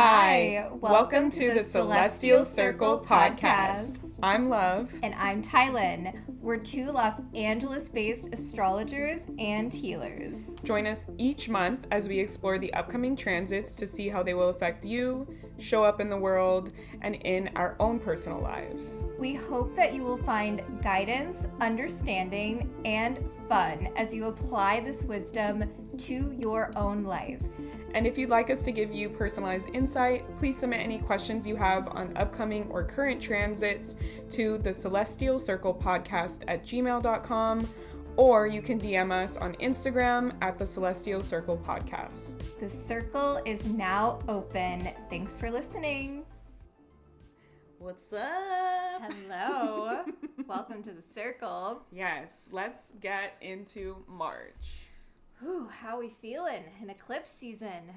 Hi, welcome to the Celestial Circle podcast. I'm Love. And I'm Tylin. We're two Los Angeles-based astrologers and healers. Join us each month as we explore the upcoming transits to see how they will affect you, show up in the world, and in our own personal lives. We hope that you will find guidance, understanding, and fun as you apply this wisdom to your own life. And if you'd like us to give you personalized insight, please submit any questions you have on upcoming or current transits to thecelestialcirclepodcast@gmail.com, or you can DM us on Instagram at thecelestialcirclepodcast. The circle is now open. Thanks for listening. What's up? Hello. Welcome to the circle. Yes, let's get into March. Whew, how we feeling in eclipse season?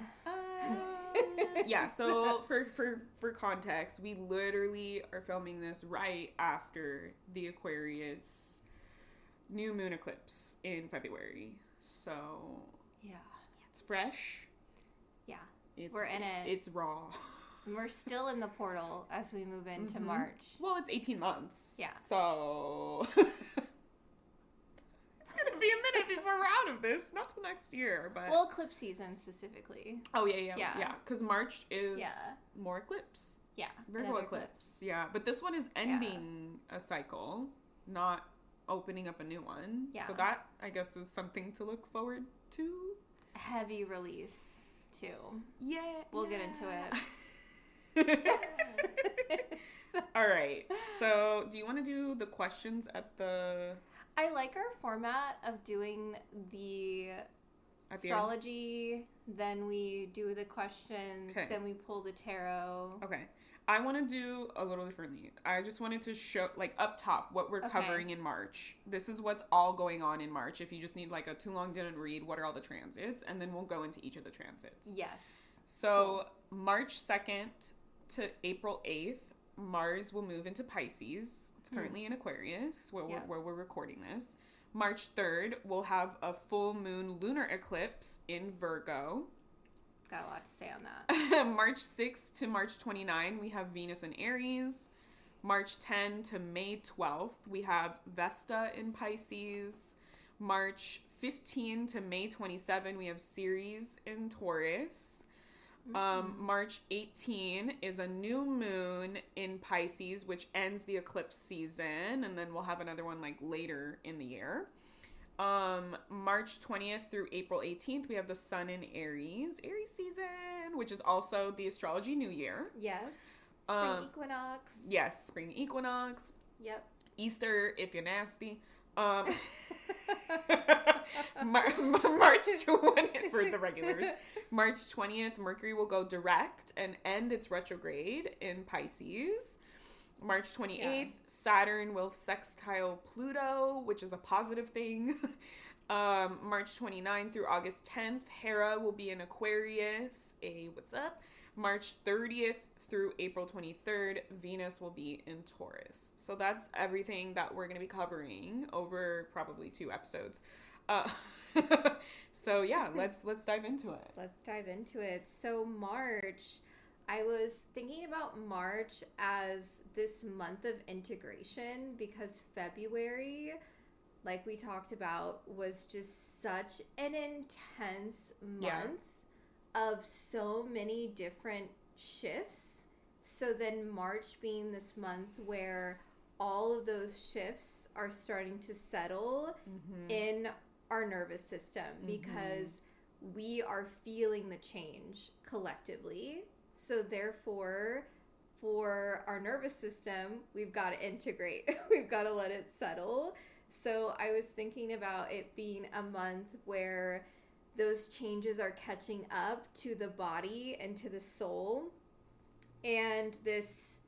Yeah, so for context, we literally are filming this right after the Aquarius new moon eclipse in February. So yeah, it's fresh. Yeah, We're in it. It's raw. We're still in the portal as we move into March. Well, it's 18 months. Yeah. So it's going to be a minute before we're out of this. Not till next year, but... Well, eclipse season specifically. Oh, yeah. Because March is more eclipse. Yeah. Virgo Eclipse. Yeah, but this one is ending a cycle, not opening up a new one. Yeah. So that, I guess, is something to look forward to. Heavy release, too. Yeah. We'll get into it. All right. So, do you want to do the questions at the... I like our format of doing the astrology, then we do the questions, then we pull the tarot. Okay. I want to do a little differently. I just wanted to show, like, up top what we're covering in March. This is what's all going on in March. If you just need, like, a too long didn't read, what are all the transits? And then we'll go into each of the transits. Yes. So, March 2nd to April 8th, Mars will move into Pisces. It's currently in Aquarius, where we're recording this. March 3rd, we'll have a full moon lunar eclipse in Virgo. Got a lot to say on that. March 6th to March 29, we have Venus in Aries. March 10 to May 12th, we have Vesta in Pisces. March 15 to May 27, we have Ceres in Taurus. March 18 is a new moon in Pisces, which ends the eclipse season, and then we'll have another one like later in the year. March 20th through April 18th, we have the sun in Aries season, which is also the astrology new year. Yes. Spring equinox. Yes, spring equinox. Yep. Easter, if you're nasty. March 20th for the regulars. March 20th, Mercury will go direct and end its retrograde in Pisces. March 28th, Saturn will sextile Pluto, which is a positive thing. March 29th through August 10th, Hera will be in Aquarius. What's up? March 30th through April 23rd, Venus will be in Taurus. So that's everything that we're going to be covering over probably 2 episodes. So yeah, let's dive into it. Let's dive into it. So March, I was thinking about March as this month of integration because February, like we talked about, was just such an intense month of so many different shifts. So then March being this month where all of those shifts are starting to settle in our nervous system because we are feeling the change collectively. So therefore, for our nervous system, we've got to integrate. We've got to let it settle. So I was thinking about it being a month where those changes are catching up to the body and to the soul. And this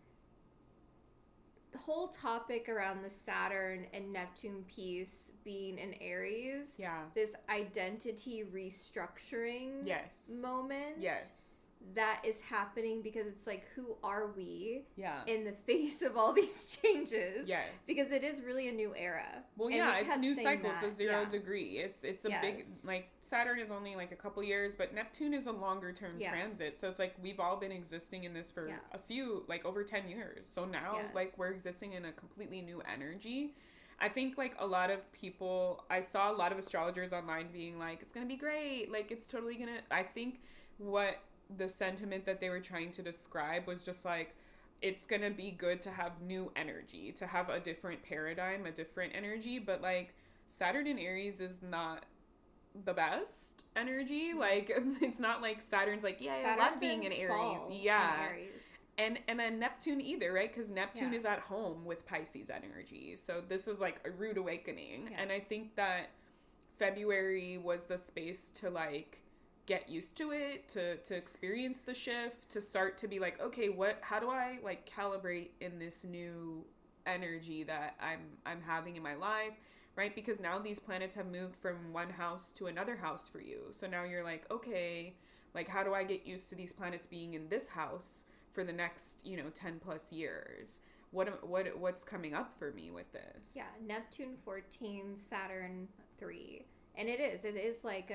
whole topic around the Saturn and Neptune piece being in Aries, this identity restructuring moment. Yes. that is happening because it's like, who are we Yeah. in the face of all these changes? Yes. Because it is really a new era. Well, And yeah, we it's a kept new saying cycle. that. It's a 0 Yeah. degree. It's a big, Yes. like, Saturn is only like a couple years, but Neptune is a longer term Yeah. transit. So it's like we've all been existing in this for Yeah. a few, like, over 10 years. So now, like, Yes. we're existing in a completely new energy. I think, like, a lot of people, I saw a lot of astrologers online being like, it's going to be great. Like, it's totally going to, I think what the sentiment that they were trying to describe was just like, it's going to be good to have new energy, to have a different paradigm, a different energy. But, like, Saturn in Aries is not the best energy. Like, it's not like Saturn's like, yeah, I love being in Aries. Yeah. In Aries. And then Neptune either, right? Because Neptune Yeah. is at home with Pisces energy. So this is like a rude awakening. Yeah. And I think that February was the space to, like, get used to it, to experience the shift, to start to be like, okay, how do I, like, calibrate in this new energy that I'm having in my life, right? Because now these planets have moved from one house to another house for you. So now you're like, okay, like, how do I get used to these planets being in this house for the next, 10 plus years? What's coming up for me with this? Yeah, Neptune 14, Saturn 3. And it is like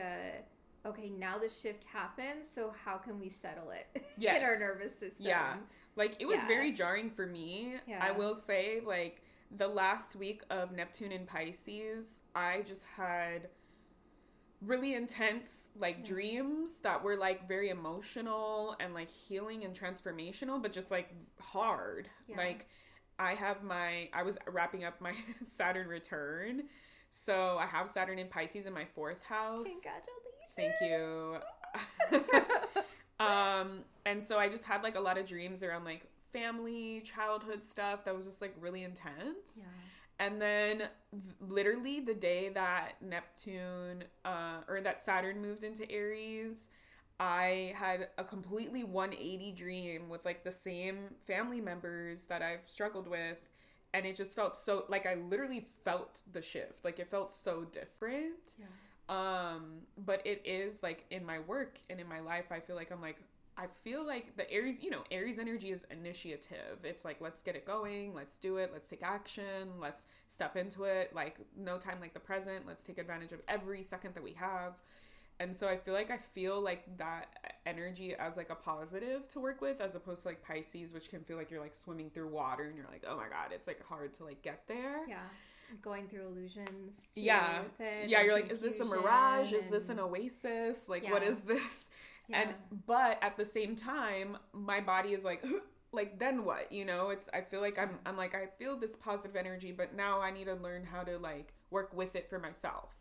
okay, now the shift happens, so how can we settle it Yes. in our nervous system? Yeah. Like, it was Yeah. very jarring for me. Yeah. I will say, like, the last week of Neptune in Pisces, I just had really intense, like, dreams that were, like, very emotional and, like, healing and transformational, but just, like, hard. Yeah. Like, I was wrapping up my Saturn return. So I have Saturn in Pisces in my 4th house. Congratulations. Thank you. And so I just had, like, a lot of dreams around, like, family, childhood stuff that was just, like, really intense. Yeah. And then literally the day that Neptune or that Saturn moved into Aries, I had a completely 180 dream with, like, the same family members that I've struggled with. And it just felt so, like, I literally felt the shift. Like, it felt so different. Yeah. But it is, like, in my work and in my life, I feel like I feel like the Aries, Aries energy is initiative. It's like, let's get it going. Let's do it. Let's take action. Let's step into it. Like, no time like the present. Let's take advantage of every second that we have. And so I feel like that energy as, like, a positive to work with, as opposed to, like, Pisces, which can feel like you're, like, swimming through water and you're like, oh my God, it's, like, hard to, like, get there. Yeah. Going through illusions too, Yeah. with it, Yeah, and you're like, is this a mirage? Is this an oasis? Like, what is this? Yeah. But at the same time, my body is like, like, then what? I feel like I'm like, I feel this positive energy, but now I need to learn how to, like, work with it for myself.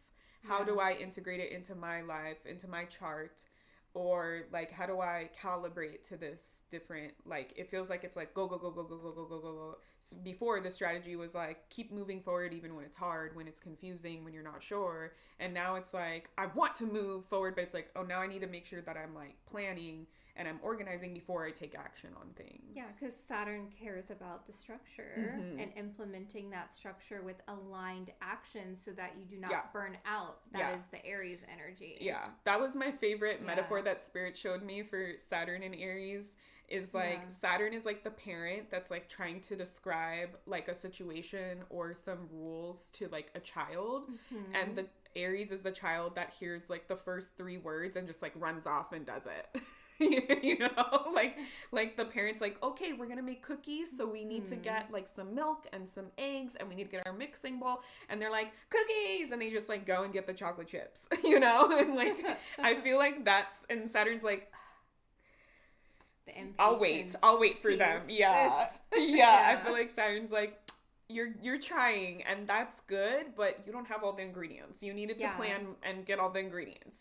How do I integrate it into my life, into my chart? Or, like, how do I calibrate to this different, like, it feels like it's like go, go, go, go, go, go, go, go, go, go. So before, the strategy was like, keep moving forward even when it's hard, when it's confusing, when you're not sure. And now it's like, I want to move forward, but it's like, oh, now I need to make sure that I'm, like, planning and I'm organizing before I take action on things. Yeah, because Saturn cares about the structure and implementing that structure with aligned actions so that you do not burn out. That is the Aries energy. Yeah, that was my favorite metaphor that Spirit showed me for Saturn in Aries. Is like Saturn is like the parent that's, like, trying to describe, like, a situation or some rules to, like, a child, and the Aries is the child that hears, like, the first 3 words and just, like, runs off and does it. Like the parents, like, okay, we're gonna make cookies, so we need to get, like, some milk and some eggs, and we need to get our mixing bowl, and they're like, cookies, and they just, like, go and get the chocolate chips, and, like, I feel like and Saturn's like, I'll wait for them. Yeah. I feel like Saturn's like, you're trying, and that's good, but you don't have all the ingredients. You needed to plan and get all the ingredients,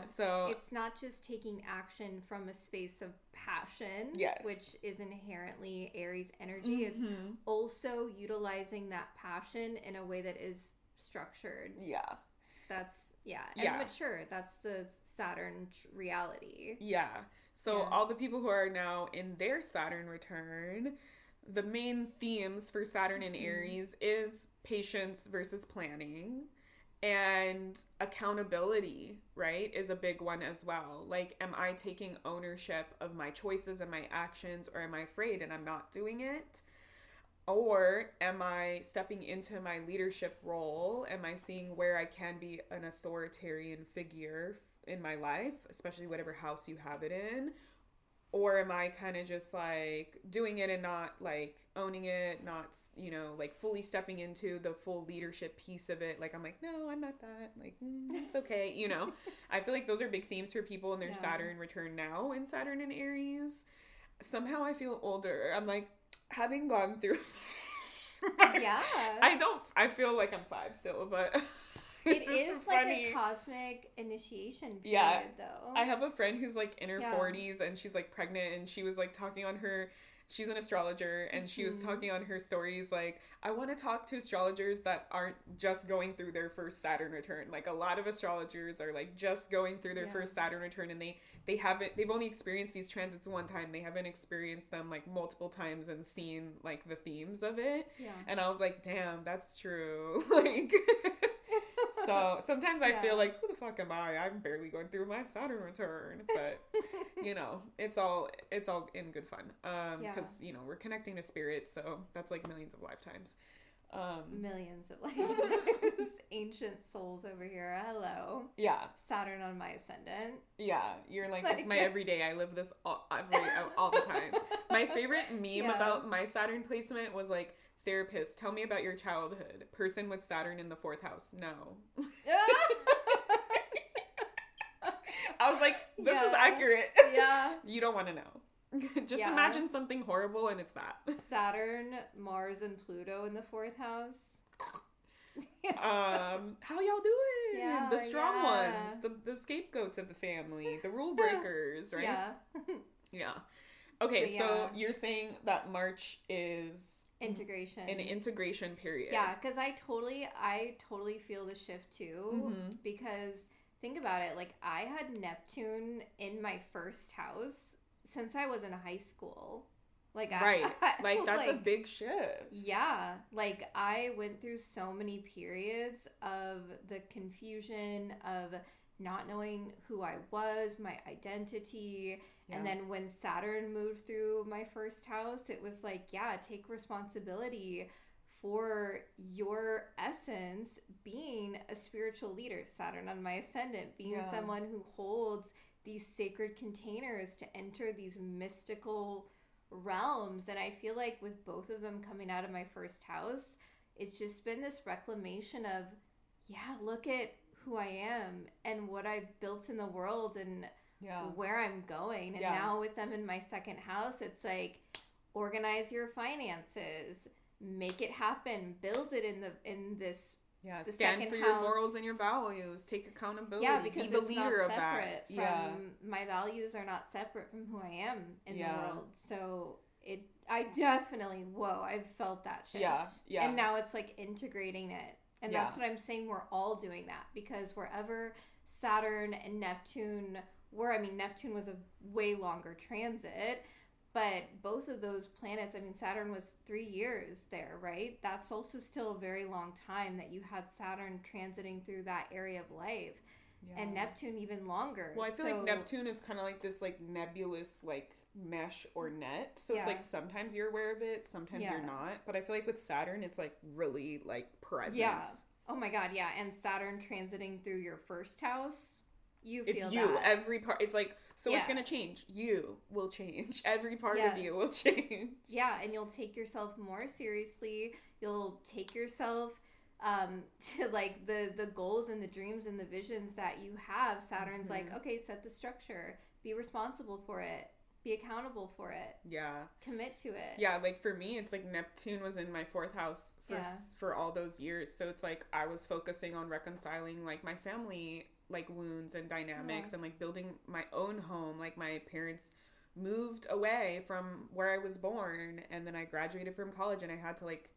So it's not just taking action from a space of passion, which is inherently Aries energy. It's also utilizing that passion in a way that is structured. That's and mature. That's the Saturn reality. So all the people who are now in their Saturn return, the main themes for Saturn and Aries is patience versus planning. And accountability, right, is a big one as well. Like, am I taking ownership of my choices and my actions, or am I afraid and I'm not doing it? Or am I stepping into my leadership role? Am I seeing where I can be an authoritarian figure in my life, especially whatever house you have it in? Or am I kind of just like doing it and not like owning it, not, you know, like fully stepping into the full leadership piece of it? Like, I'm like, no, I'm not that. Like, it's okay. You know, I feel like those are big themes for people in their Saturn return now, in Saturn and Aries. Somehow I feel older. I'm like, having gone through. I feel like I'm 5 still, but. It is like a cosmic initiation period, though. I have a friend who's like in her 40s and she's like pregnant, and she was like talking on her, she's an astrologer, and she was talking on her stories like, I want to talk to astrologers that aren't just going through their first Saturn return. Like, a lot of astrologers are like just going through their first Saturn return, and they've only experienced these transits one time. They haven't experienced them like multiple times and seen like the themes of it. And I was like, damn, that's true. Like, so sometimes I feel like, who the fuck am I? I'm barely going through my Saturn return. But, you know, it's all in good fun. Because, you know, we're connecting to spirit. So that's like millions of lifetimes. Millions of lifetimes. Ancient souls over here. Hello. Yeah. Saturn on my ascendant. Yeah. You're like, it's my everyday. I live this all the time. My favorite meme about my Saturn placement was like, therapist, tell me about your childhood. Person with Saturn in the 4th house. No. I was like, this is accurate. Yeah. You don't want to know. Just imagine something horrible and it's that. Saturn, Mars, and Pluto in the 4th house. How y'all doing? Yeah, the strong ones, the scapegoats of the family, the rule breakers, right? Yeah. Okay, so you're saying that March is integration, an integration period. Yeah, because I totally feel the shift too. Because think about it, like, I had Neptune in my first house since I was in high school. Like, like that's a big shift. Yeah, like, I went through so many periods of the confusion of not knowing who I was, my identity. And then when Saturn moved through my first house, it was like, take responsibility for your essence, being a spiritual leader. Saturn on my ascendant, being someone who holds these sacred containers to enter these mystical realms. And I feel like with both of them coming out of my first house, it's just been this reclamation of, look at who I am and what I've built in the world and where I'm going. And now with them in my second house, it's like, organize your finances, make it happen, build it in this stand for your morals and your values, take accountability, because be the leader of that. My values are not separate from who I am in the world. So I definitely, I've felt that shift. And now it's like integrating it. And that's what I'm saying. We're all doing that, because wherever Saturn and Neptune were, I mean, Neptune was a way longer transit, but both of those planets, I mean, Saturn was 3 years there, right? That's also still a very long time that you had Saturn transiting through that area of life. And Neptune even longer. Well, I feel like Neptune is kind of like this like nebulous like mesh or net. So it's like sometimes you're aware of it, sometimes you're not. But I feel like with Saturn, it's like really like present. Yeah. Oh my God, yeah. And Saturn transiting through your first house, it's you. Every part. It's like, so it's going to change. You will change. Every part of you will change. Yeah, and you'll take yourself more seriously. You'll take yourself to like the goals and the dreams and the visions that you have. Saturn's like, okay, set the structure. Be responsible for it. Be accountable for it. Yeah. Commit to it. Yeah, like for me, it's like Neptune was in my 4th house for all those years. So it's like I was focusing on reconciling like my family like wounds and dynamics and like building my own home. Like my parents moved away from where I was born, and then I graduated from college and I had to like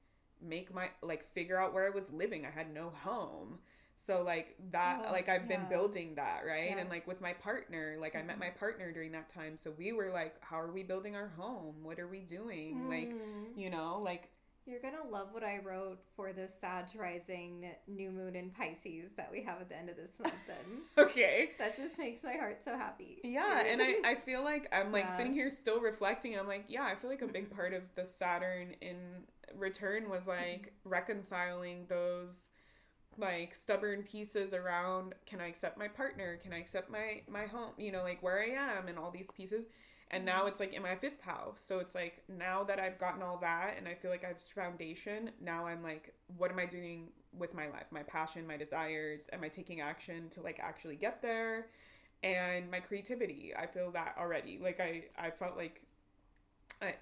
figure out where I was living. I had no home. So like that, like I've been building that, right? Yeah. And like with my partner, like I met my partner during that time. So we were like, how are we building our home? What are we doing? Like, you know, like You're going to love what I wrote for the Sag rising new moon in Pisces that we have at the end of this month then. Okay. That just makes my heart so happy. Yeah, and I feel like I'm like Yeah. sitting here still reflecting, and I'm like, yeah, I feel like a big part of the Saturn in return was like reconciling those like stubborn pieces around, can I accept my partner? Can I accept my home? You know, like where I am and all these pieces. And now it's like in my 5th house. So it's like now that I've gotten all that and I feel like I have foundation, now I'm like, what am I doing with my life? My passion, my desires, am I taking action to like actually get there? And my creativity, I feel that already. Like I felt like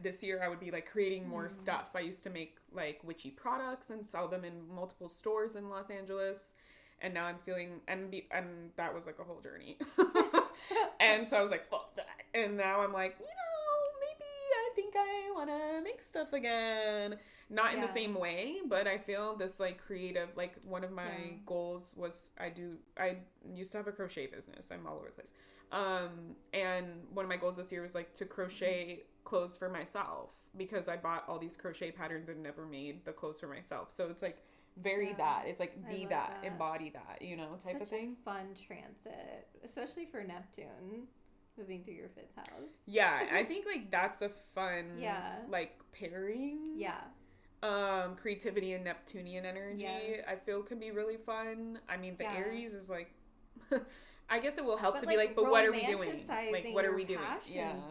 this year I would be like creating more stuff. I used to make like witchy products and sell them in multiple stores in Los Angeles. And now I'm feeling, and that was like a whole journey. And so I was like, fuck that. And now I'm like, maybe I think I want to make stuff again. Not in the same way, but I feel this like creative, like one of my goals was I used to have a crochet business. I'm all over the place. And one of my goals this year was like to crochet clothes for myself, because I bought all these crochet patterns and never made the clothes for myself. So it's like, that it's like be that, embody that, type Such of thing. A fun transit, especially for Neptune moving through your 5th house. Yeah, I think like that's a fun like pairing. Creativity and Neptunian energy, I feel can be really fun. I mean, the Aries is like I guess it will help to be like, but what are we doing? Like, what are we doing?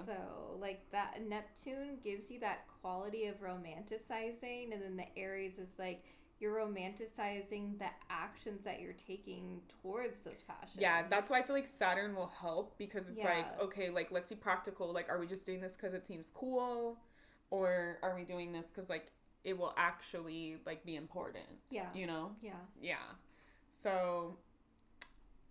Though, like that Neptune gives you that quality of romanticizing, and then the Aries is like, you're romanticizing the actions that you're taking towards those passions. Yeah, that's why I feel like Saturn will help, because it's like, okay, like, let's be practical. Like, are we just doing this because it seems cool? Or are we doing this because, like, it will actually, like, be important? Yeah. Yeah. So,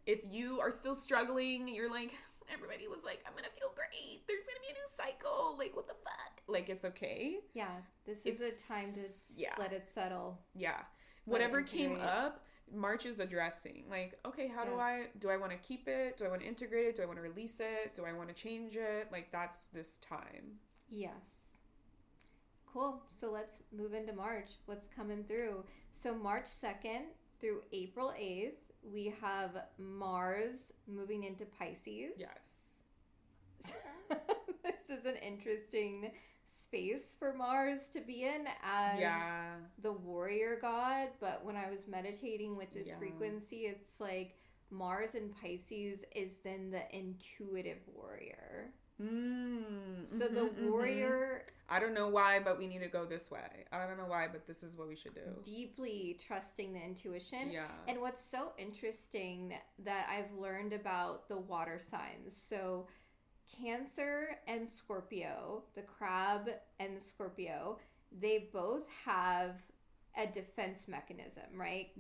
if you are still struggling, you're like, everybody was like, I'm going to feel great. There's going to be a new cycle. Like, what the fuck? Like, it's okay. Yeah. This is a time to let it settle. Yeah. Whatever came up, March is addressing. Like, okay, how do I want to keep it? Do I want to integrate it? Do I want to release it? Do I want to change it? Like, that's this time. Yes. Cool. So let's move into March. What's coming through? So March 2nd through April 8th, we have Mars moving into Pisces. Yes. This is an interesting space for Mars to be in as the warrior god. But when I was meditating with this frequency, it's like Mars in Pisces is then the intuitive warrior. So the warrior... I don't know why, but we need to go this way. I don't know why, but this is what we should do. Deeply trusting the intuition. Yeah. And what's so interesting that I've learned about the water signs. So Cancer and Scorpio, the crab and the Scorpio, they both have a defense mechanism, right?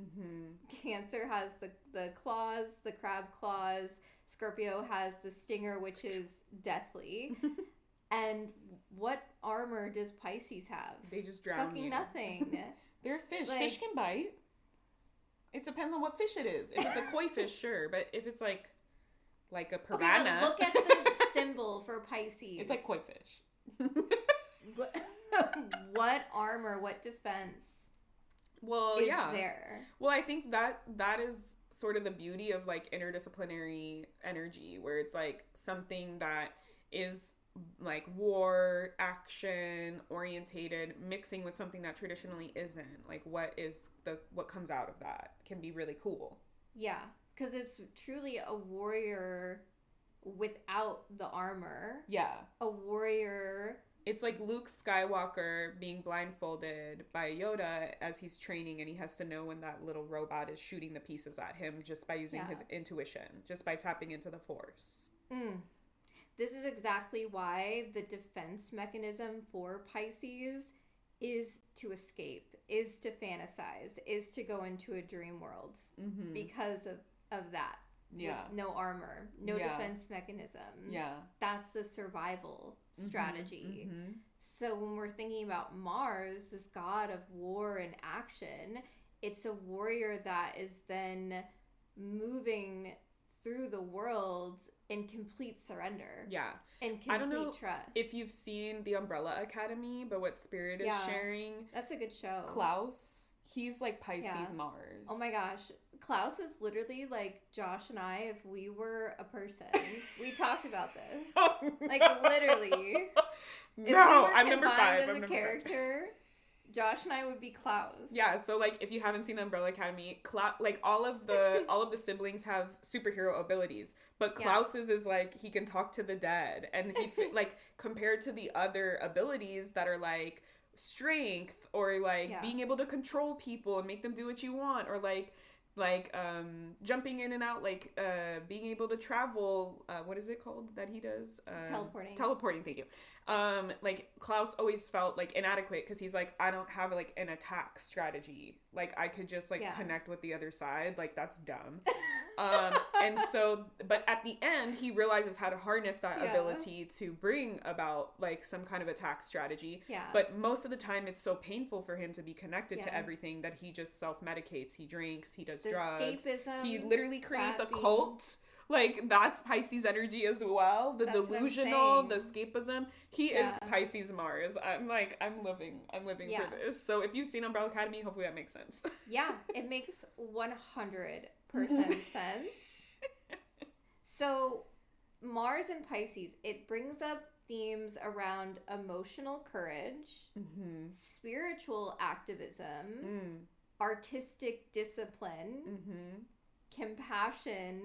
Cancer has the claws, the crab claws. Scorpio has the stinger, which is deathly. And what armor does Pisces have? They just drown Fucking you. nothing. They're fish. Fish can bite. It depends on what fish it is. If it's a koi fish, sure. But if it's like a piranha. Okay, look at the symbol for Pisces. It's like koi fish. What armor, what defense is there? Well, I think that is sort of the beauty of like interdisciplinary energy, where it's like something that is like war, action orientated, mixing with something that traditionally isn't. Like what comes out of that can be really cool. Yeah, because it's truly a warrior without the armor. Yeah. A warrior. It's like Luke Skywalker being blindfolded by Yoda as he's training, and he has to know when that little robot is shooting the pieces at him just by using his intuition, just by tapping into the Force. This is exactly why the defense mechanism for Pisces is to escape, is to fantasize, is to go into a dream world because of that. Yeah. With no armor, no defense mechanism. Yeah. That's the survival strategy. So when we're thinking about Mars, this god of war and action, it's a warrior that is then moving through the world in complete surrender. Yeah. And complete I don't know trust. if you've seen The Umbrella Academy, but what Spirit is sharing. That's a good show. Klaus, he's like Pisces Mars. Oh my gosh. Klaus is literally like Josh and I if we were a person. We talked about this. Like literally. No, if I'm we were number combined 5. as a character, Josh and I would be Klaus. Yeah, so like if you haven't seen The Umbrella Academy, like all of the siblings have superhero abilities, but Klaus's is like he can talk to the dead, and he like compared to the other abilities that are like strength or like being able to control people and make them do what you want, or like jumping in and out, like being able to travel, what is it called that he does? Teleporting, thank you. Like Klaus always felt like inadequate because he's like, I don't have like an attack strategy, like I could just like connect with the other side, like that's dumb. And so, but at the end he realizes how to harness that ability to bring about like some kind of attack strategy. But most of the time it's so painful for him to be connected to everything that he just self-medicates. He drinks, he does drugs, escapism, he literally creates a cult. Like that's Pisces energy as well. The delusional, the escapism. He is Pisces Mars. I'm living for this. So if you've seen Umbrella Academy, hopefully that makes sense. Yeah, it makes 100% sense. So Mars and Pisces, it brings up themes around emotional courage, spiritual activism, artistic discipline, compassion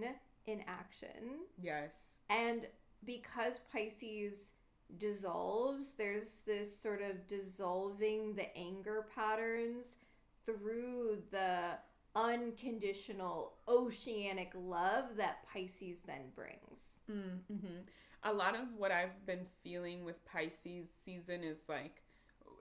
in action. Yes. And because Pisces dissolves, there's this sort of dissolving the anger patterns through the unconditional oceanic love that Pisces then brings. A lot of what I've been feeling with Pisces season is like,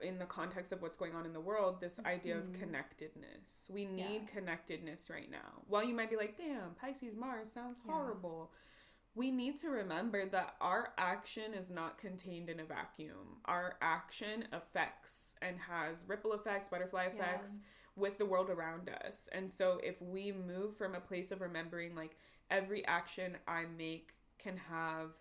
in the context of what's going on in the world, this idea of connectedness. We need connectedness right now. While you might be like, damn, Pisces Mars sounds horrible. We need to remember that our action is not contained in a vacuum. Our action affects and has ripple effects, butterfly effects with the world around us. And so if we move from a place of remembering like every action I make can have,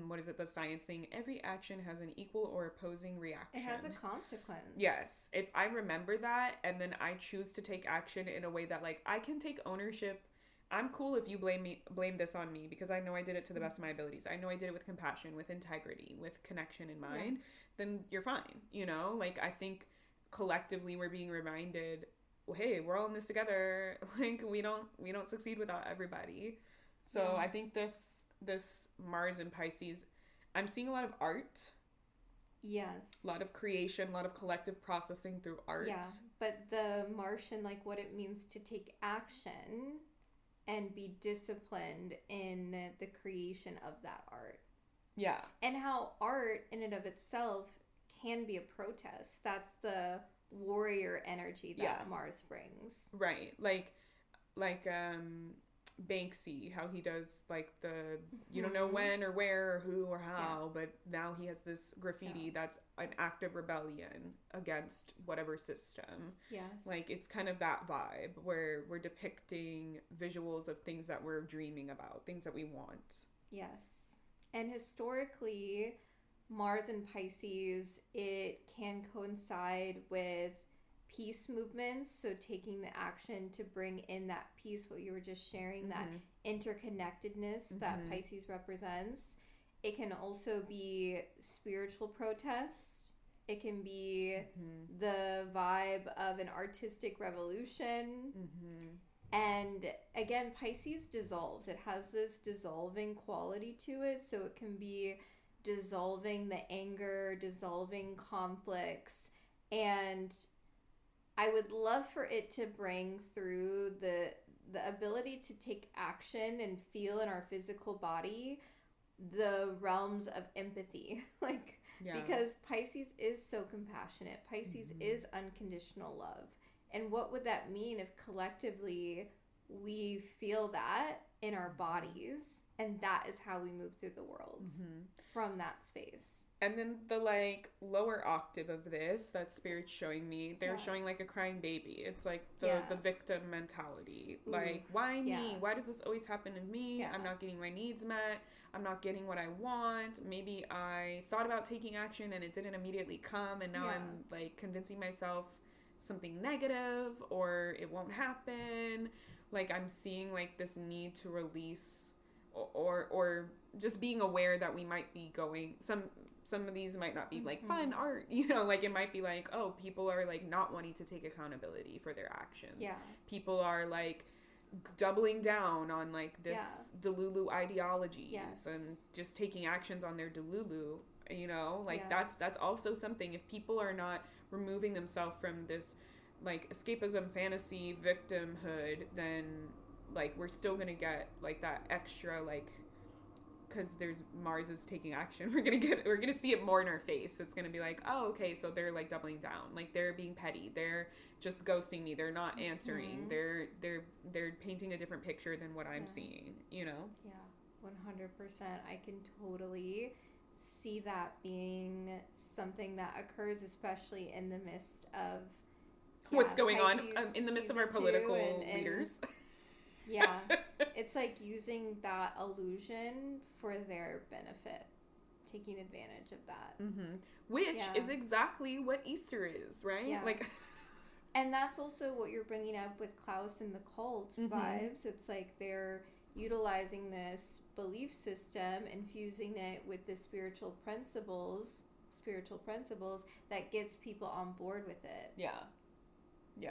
what is it, the science thing? Every action has an equal or opposing reaction. It has a consequence. Yes. If I remember that and then I choose to take action in a way that like I can take ownership. I'm cool if you blame this on me because I know I did it to the best of my abilities. I know I did it with compassion, with integrity, with connection in mind. Then you're fine. You know, like I think collectively we're being reminded, well, hey, we're all in this together. Like we don't succeed without everybody. So I think this Mars and Pisces, I'm seeing a lot of art. Yes. A lot of creation, a lot of collective processing through art. Yeah, but the Martian, like what it means to take action and be disciplined in the creation of that art. Yeah. And how art in and of itself can be a protest. That's the warrior energy that Mars brings. Right. Like Banksy, how he does like the you don't know when or where or who or how, but now he has this graffiti that's an act of rebellion against whatever system. Yes. Like it's kind of that vibe where we're depicting visuals of things that we're dreaming about, things that we want. Yes. And historically, Mars and Pisces, it can coincide with peace movements, so taking the action to bring in that peace, what you were just sharing, that interconnectedness that Pisces represents. It can also be spiritual protest. It can be the vibe of an artistic revolution. And again, Pisces dissolves. It has this dissolving quality to it, so it can be dissolving the anger, dissolving conflicts, and I would love for it to bring through the ability to take action and feel in our physical body the realms of empathy. Because Pisces is so compassionate. Pisces is unconditional love. And what would that mean if collectively we feel that in our bodies, and that is how we move through the world from that space. And then the like lower octave of this that Spirit's showing me, they're showing like a crying baby. It's like the victim mentality. Ooh, like, why me? Why does this always happen to me? I'm not getting my needs met. I'm not getting what I want. Maybe I thought about taking action and it didn't immediately come, and now I'm like convincing myself something negative or it won't happen. Like, I'm seeing like this need to release or just being aware that we might be going some of these might not be like fun art, you know, like it might be like, oh, people are like not wanting to take accountability for their actions. Yeah. People are like doubling down on like this Delulu ideologies and just taking actions on their Delulu, you know, like that's also something. If people are not removing themselves from this like escapism, fantasy, victimhood, then like we're still gonna get like that extra like, because there's Mars is taking action, we're gonna see it more in our face. It's gonna be like, oh, okay, so they're like doubling down, like they're being petty, they're just ghosting me, they're not answering, they're painting a different picture than what I'm seeing, you know. 100%. I can totally see that being something that occurs, especially in the midst of what's going Pisces on in the midst of our political leaders. Yeah, it's like using that illusion for their benefit, taking advantage of that. Which is exactly what Easter is, right? Yeah. Like, and that's also what you're bringing up with Klaus and the cult vibes. It's like they're utilizing this belief system, infusing it with the spiritual principles that gets people on board with it. Yeah.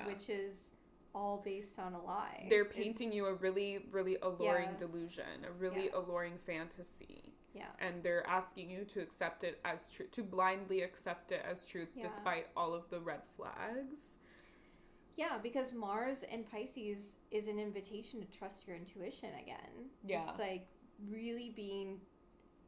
Which is all based on a lie. They're painting you a really, really alluring delusion, a really alluring fantasy. Yeah. And they're asking you to accept it as true, to blindly accept it as truth, despite all of the red flags. Yeah, because Mars and Pisces is an invitation to trust your intuition again. Yeah. It's like really being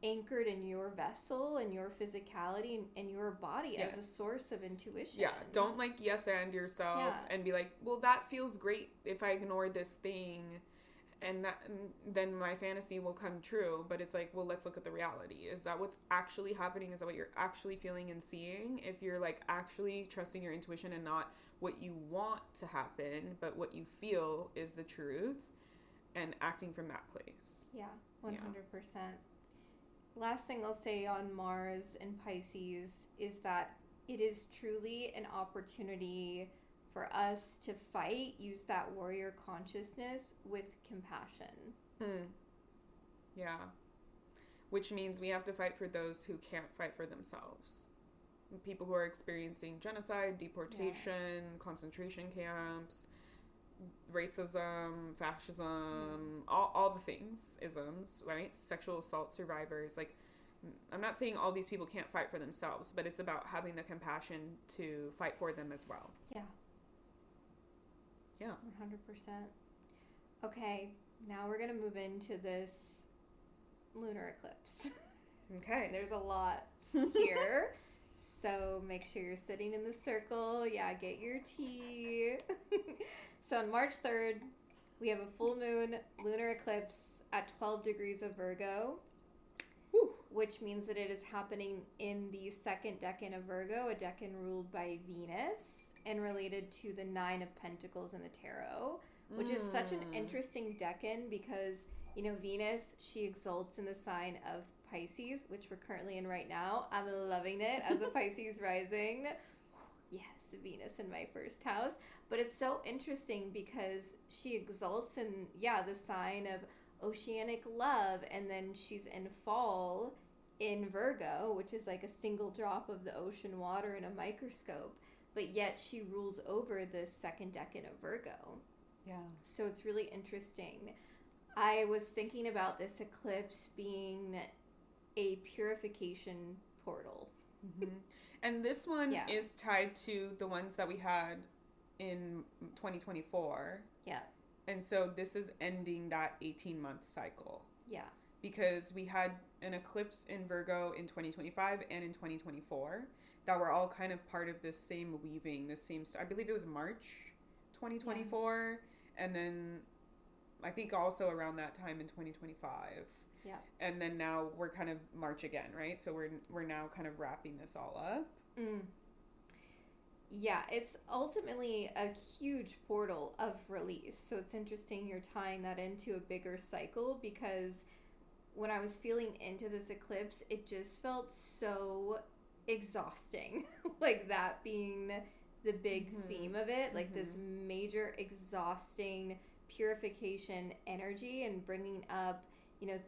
anchored in your vessel and your physicality and your body as a source of intuition. Yeah, don't like yes and yourself and be like, well, that feels great if I ignore this thing and then my fantasy will come true. But it's like, well, let's look at the reality. Is that what's actually happening? Is that what you're actually feeling and seeing? If you're like actually trusting your intuition and not what you want to happen, but what you feel is the truth, and acting from that place. Yeah, 100%. Last thing I'll say on Mars and Pisces is that it is truly an opportunity for us to fight, use that warrior consciousness with compassion. Yeah. Which means we have to fight for those who can't fight for themselves. People who are experiencing genocide, deportation, concentration camps, racism, fascism, all the things, isms, right? Sexual assault survivors. Like, I'm not saying all these people can't fight for themselves, but it's about having the compassion to fight for them as well. Yeah. 100%. Okay, now we're going to move into this lunar eclipse. Okay. There's a lot here. So make sure you're sitting in the circle. Yeah, get your tea. So on March 3rd, we have a full moon lunar eclipse at 12 degrees of Virgo, which means that it is happening in the second decan of Virgo, a decan ruled by Venus and related to the 9 of Pentacles in the tarot, which is such an interesting decan because, you know, Venus, she exalts in the sign of Pisces, which we're currently in right now. I'm loving it as a Pisces rising. Yes, Venus in my first house. But it's so interesting because she exalts in, the sign of oceanic love, and then she's in fall in Virgo, which is like a single drop of the ocean water in a microscope. But yet she rules over the second decan of Virgo. Yeah. So it's really interesting. I was thinking about this eclipse being a purification portal. And this one is tied to the ones that we had in 2024. Yeah. And so this is ending that 18-month cycle. Yeah. Because we had an eclipse in Virgo in 2025 and in 2024 that were all kind of part of this same weaving, this same... I believe it was March 2024. Yeah. And then I think also around that time in 2025. Yeah. And then now we're kind of March again, right? So we're now kind of wrapping this all up. Yeah, it's ultimately a huge portal of release. So it's interesting you're tying that into a bigger cycle, because when I was feeling into this eclipse, it just felt so exhausting. Like that being the big theme of it, like this major exhausting purification energy, and bringing up,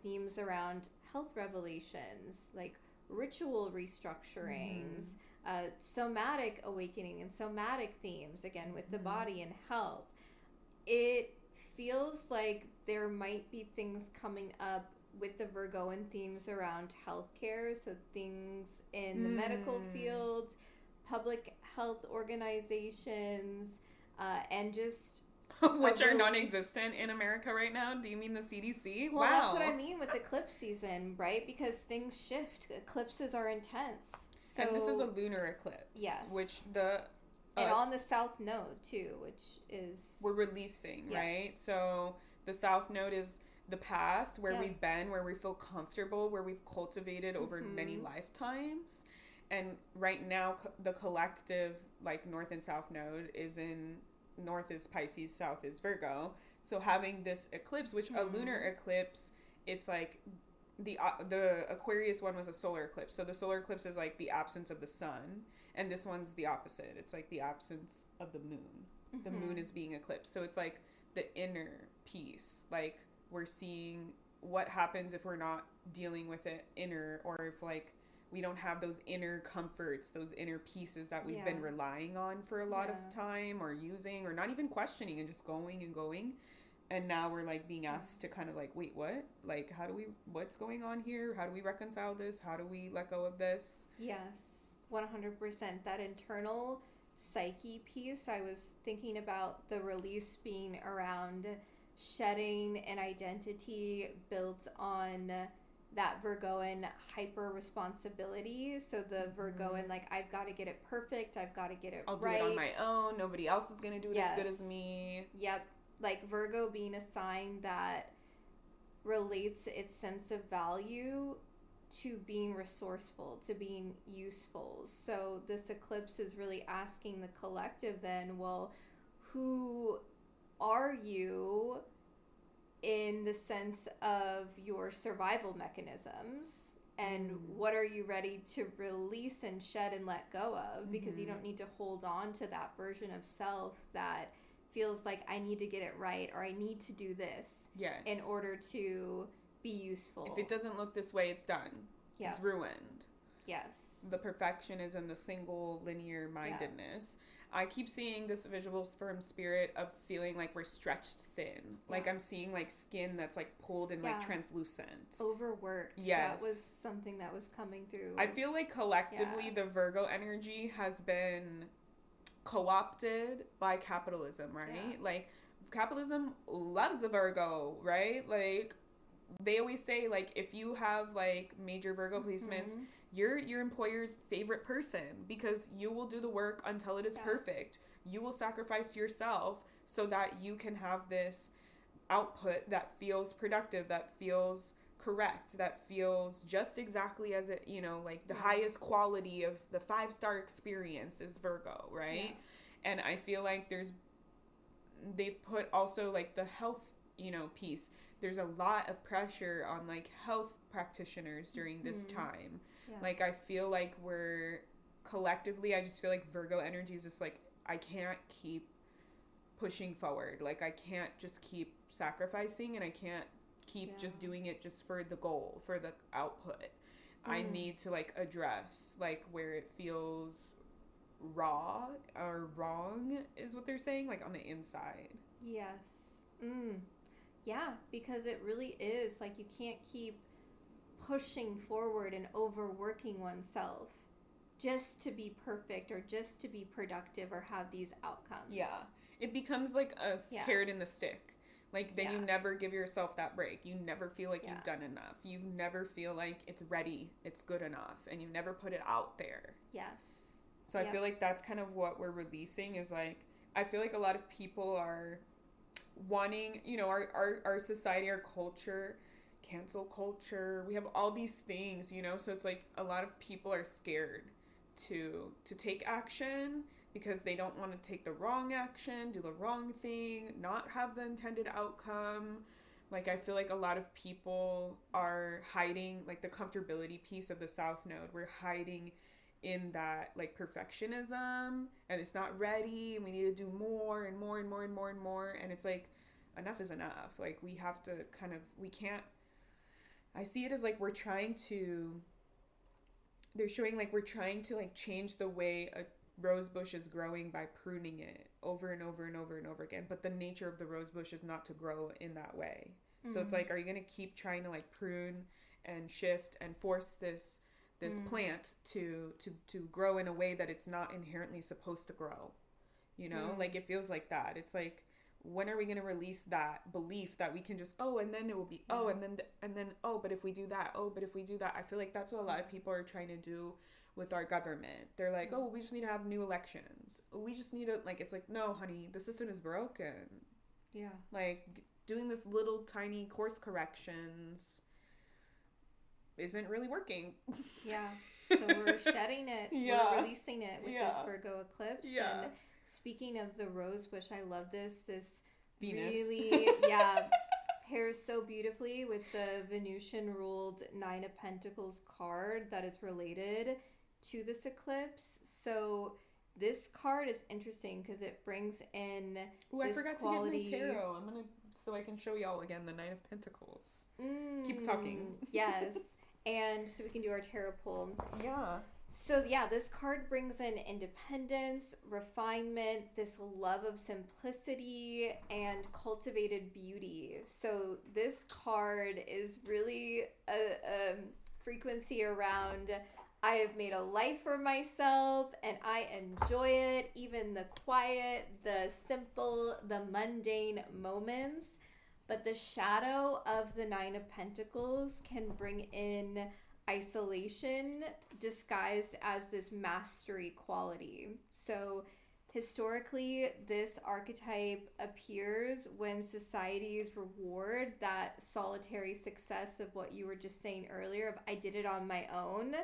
themes around health revelations, like ritual restructurings, somatic awakening and somatic themes, again, with the body and health. It feels like there might be things coming up with the Virgoan themes around healthcare, so things in the medical fields, public health organizations, and just which are non-existent in America right now. Do you mean the CDC? Well, wow. That's what I mean with eclipse season, right? Because things shift. Eclipses are intense. So, and this is a lunar eclipse. Yes. Which and on the south node too, which is we're releasing, right? So the south node is the past, where we've been, where we feel comfortable, where we've cultivated over many lifetimes. And right now, the collective, like north and south node, is in north is Pisces, south is Virgo. So having this eclipse, which a lunar eclipse, it's like the Aquarius one was a solar eclipse. So the solar eclipse is like the absence of the sun, and this one's the opposite. It's like the absence of the moon. The moon is being eclipsed. So it's like the inner peace. Like we're seeing what happens if we're not dealing with it inner, or if like we don't have those inner comforts, those inner pieces that we've been relying on for a lot of time, or using, or not even questioning, and just going and going. And now we're like being asked to kind of like, wait, what? Like, what's going on here? How do we reconcile this? How do we let go of this? Yes, 100%. That internal psyche piece, I was thinking about the release being around shedding an identity built on that Virgoan hyper responsibility. So the Virgoan, like, I've got to get it perfect. I've got to get it I'll right. do it on my own. Nobody else is going to do it as good as me. Yep. Like Virgo being a sign that relates its sense of value to being resourceful, to being useful. So this eclipse is really asking the collective then, well, who are you in the sense of your survival mechanisms, and what are you ready to release and shed and let go of, because you don't need to hold on to that version of self that feels like I need to get it right, or I need to do this in order to be useful. If it doesn't look this way, it's done. It's ruined. Yes. The perfectionism, the single linear mindedness. I keep seeing this visual from spirit of feeling like we're stretched thin. Like I'm seeing like skin that's like pulled and like translucent. Overworked. Yes. That was something that was coming through. I feel like collectively the Virgo energy has been co-opted by capitalism, right? Like capitalism loves the Virgo, right? Like they always say, like, if you have like major Virgo placements, you're your employer's favorite person, because you will do the work until it is perfect. You will sacrifice yourself so that you can have this output that feels productive, that feels correct, that feels just exactly as it, like the highest quality of the 5-star experience is Virgo, right? And I feel like they've put also like the health, piece. There's a lot of pressure on like health practitioners during this time. Like I feel like we're collectively, I just feel like Virgo energy is just like, I can't keep pushing forward. Like I can't just keep sacrificing, and I can't keep just doing it just for the goal, for the output. I need to like address like where it feels raw or wrong, is what they're saying, like on the inside. Yes. Yeah, because it really is like you can't keep pushing forward and overworking oneself just to be perfect or just to be productive or have these outcomes. Yeah. It becomes like a carrot in the stick. Like, then you never give yourself that break. You never feel like you've done enough. You never feel like it's ready, it's good enough, and you never put it out there. Yes. So I feel like that's kind of what we're releasing, is like, I feel like a lot of people are wanting, you know, our society, our culture, cancel culture, we have all these things, you know, so it's like a lot of people are scared to take action because they don't want to take the wrong action, do the wrong thing, not have the intended outcome. Like, I feel like a lot of people are hiding, like, the comfortability piece of the South Node. We're hiding in that, like, perfectionism, and it's not ready, and we need to do more and more and more and more and more. And it's like, enough is enough. Like, we have to kind of, we can't, I see it as like they're showing like we're trying to like change the way a rose bush is growing by pruning it over and over and over and over again. But the nature of the rose bush is not to grow in that way. So it's like, are you going to keep trying to like prune and shift and force this plant to grow in a way that it's not inherently supposed to grow? You know, like, it feels like that. It's like, when are we going to release that belief that we can just, oh, and then it will be, oh, and then, oh, but if we do that, oh, but if we do that. I feel like that's what a lot of people are trying to do with our government. They're like, oh, we just need to have new elections. We just need to, like, it's like, no, honey, the system is broken. Yeah. Like, doing this little tiny course corrections isn't really working. Yeah. So we're shedding it. Yeah. We're releasing it with this Virgo eclipse. Yeah. And speaking of the rose bush, I love this Venus. Really, pairs so beautifully with the Venusian ruled Nine of Pentacles card that is related to this eclipse. So this card is interesting because it brings in I this forgot quality. to get my tarot. I'm gonna, so I can show y'all again the Nine of Pentacles. Keep talking. Yes. And so we can do our tarot pull. Yeah. So this card brings in independence, refinement, this love of simplicity, and cultivated beauty. So this card is really a frequency around, I have made a life for myself and I enjoy it, even the quiet, the simple, the mundane moments. But the shadow of the Nine of Pentacles can bring in isolation disguised as this mastery quality. So historically, this archetype appears when societies reward that solitary success of what you were just saying earlier of I did it on my own,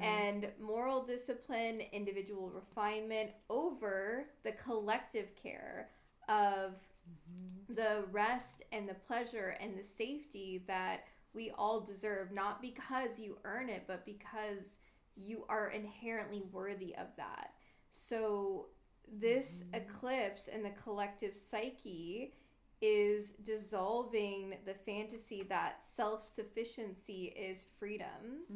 and moral discipline, individual refinement over the collective care of the rest and the pleasure and the safety that we all deserve, not because you earn it, but because you are inherently worthy of that. So this eclipse and the collective psyche is dissolving the fantasy that self-sufficiency is freedom.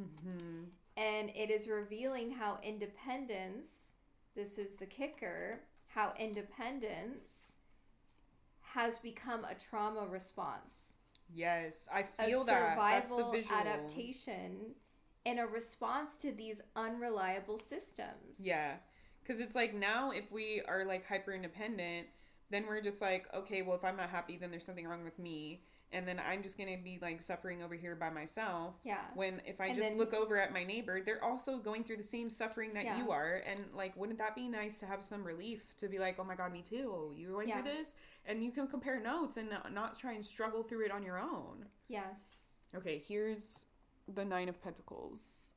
And it is revealing how independence, this is the kicker, how independence has become a trauma response. Yes, I feel that. That's the Survival visual. adaptation in a response to these unreliable systems. Yeah, because it's like now if we are like hyper independent, then we're just like, okay, well, if I'm not happy, then there's something wrong with me. And then I'm just going to be like suffering over here by myself. Yeah. When if I just look over at my neighbor, they're also going through the same suffering that you are. And like, wouldn't that be nice to have some relief to be like, oh my God, me too. You're going through this? And you can compare notes and not try and struggle through it on your own. Yes. Okay, here's the Nine of Pentacles.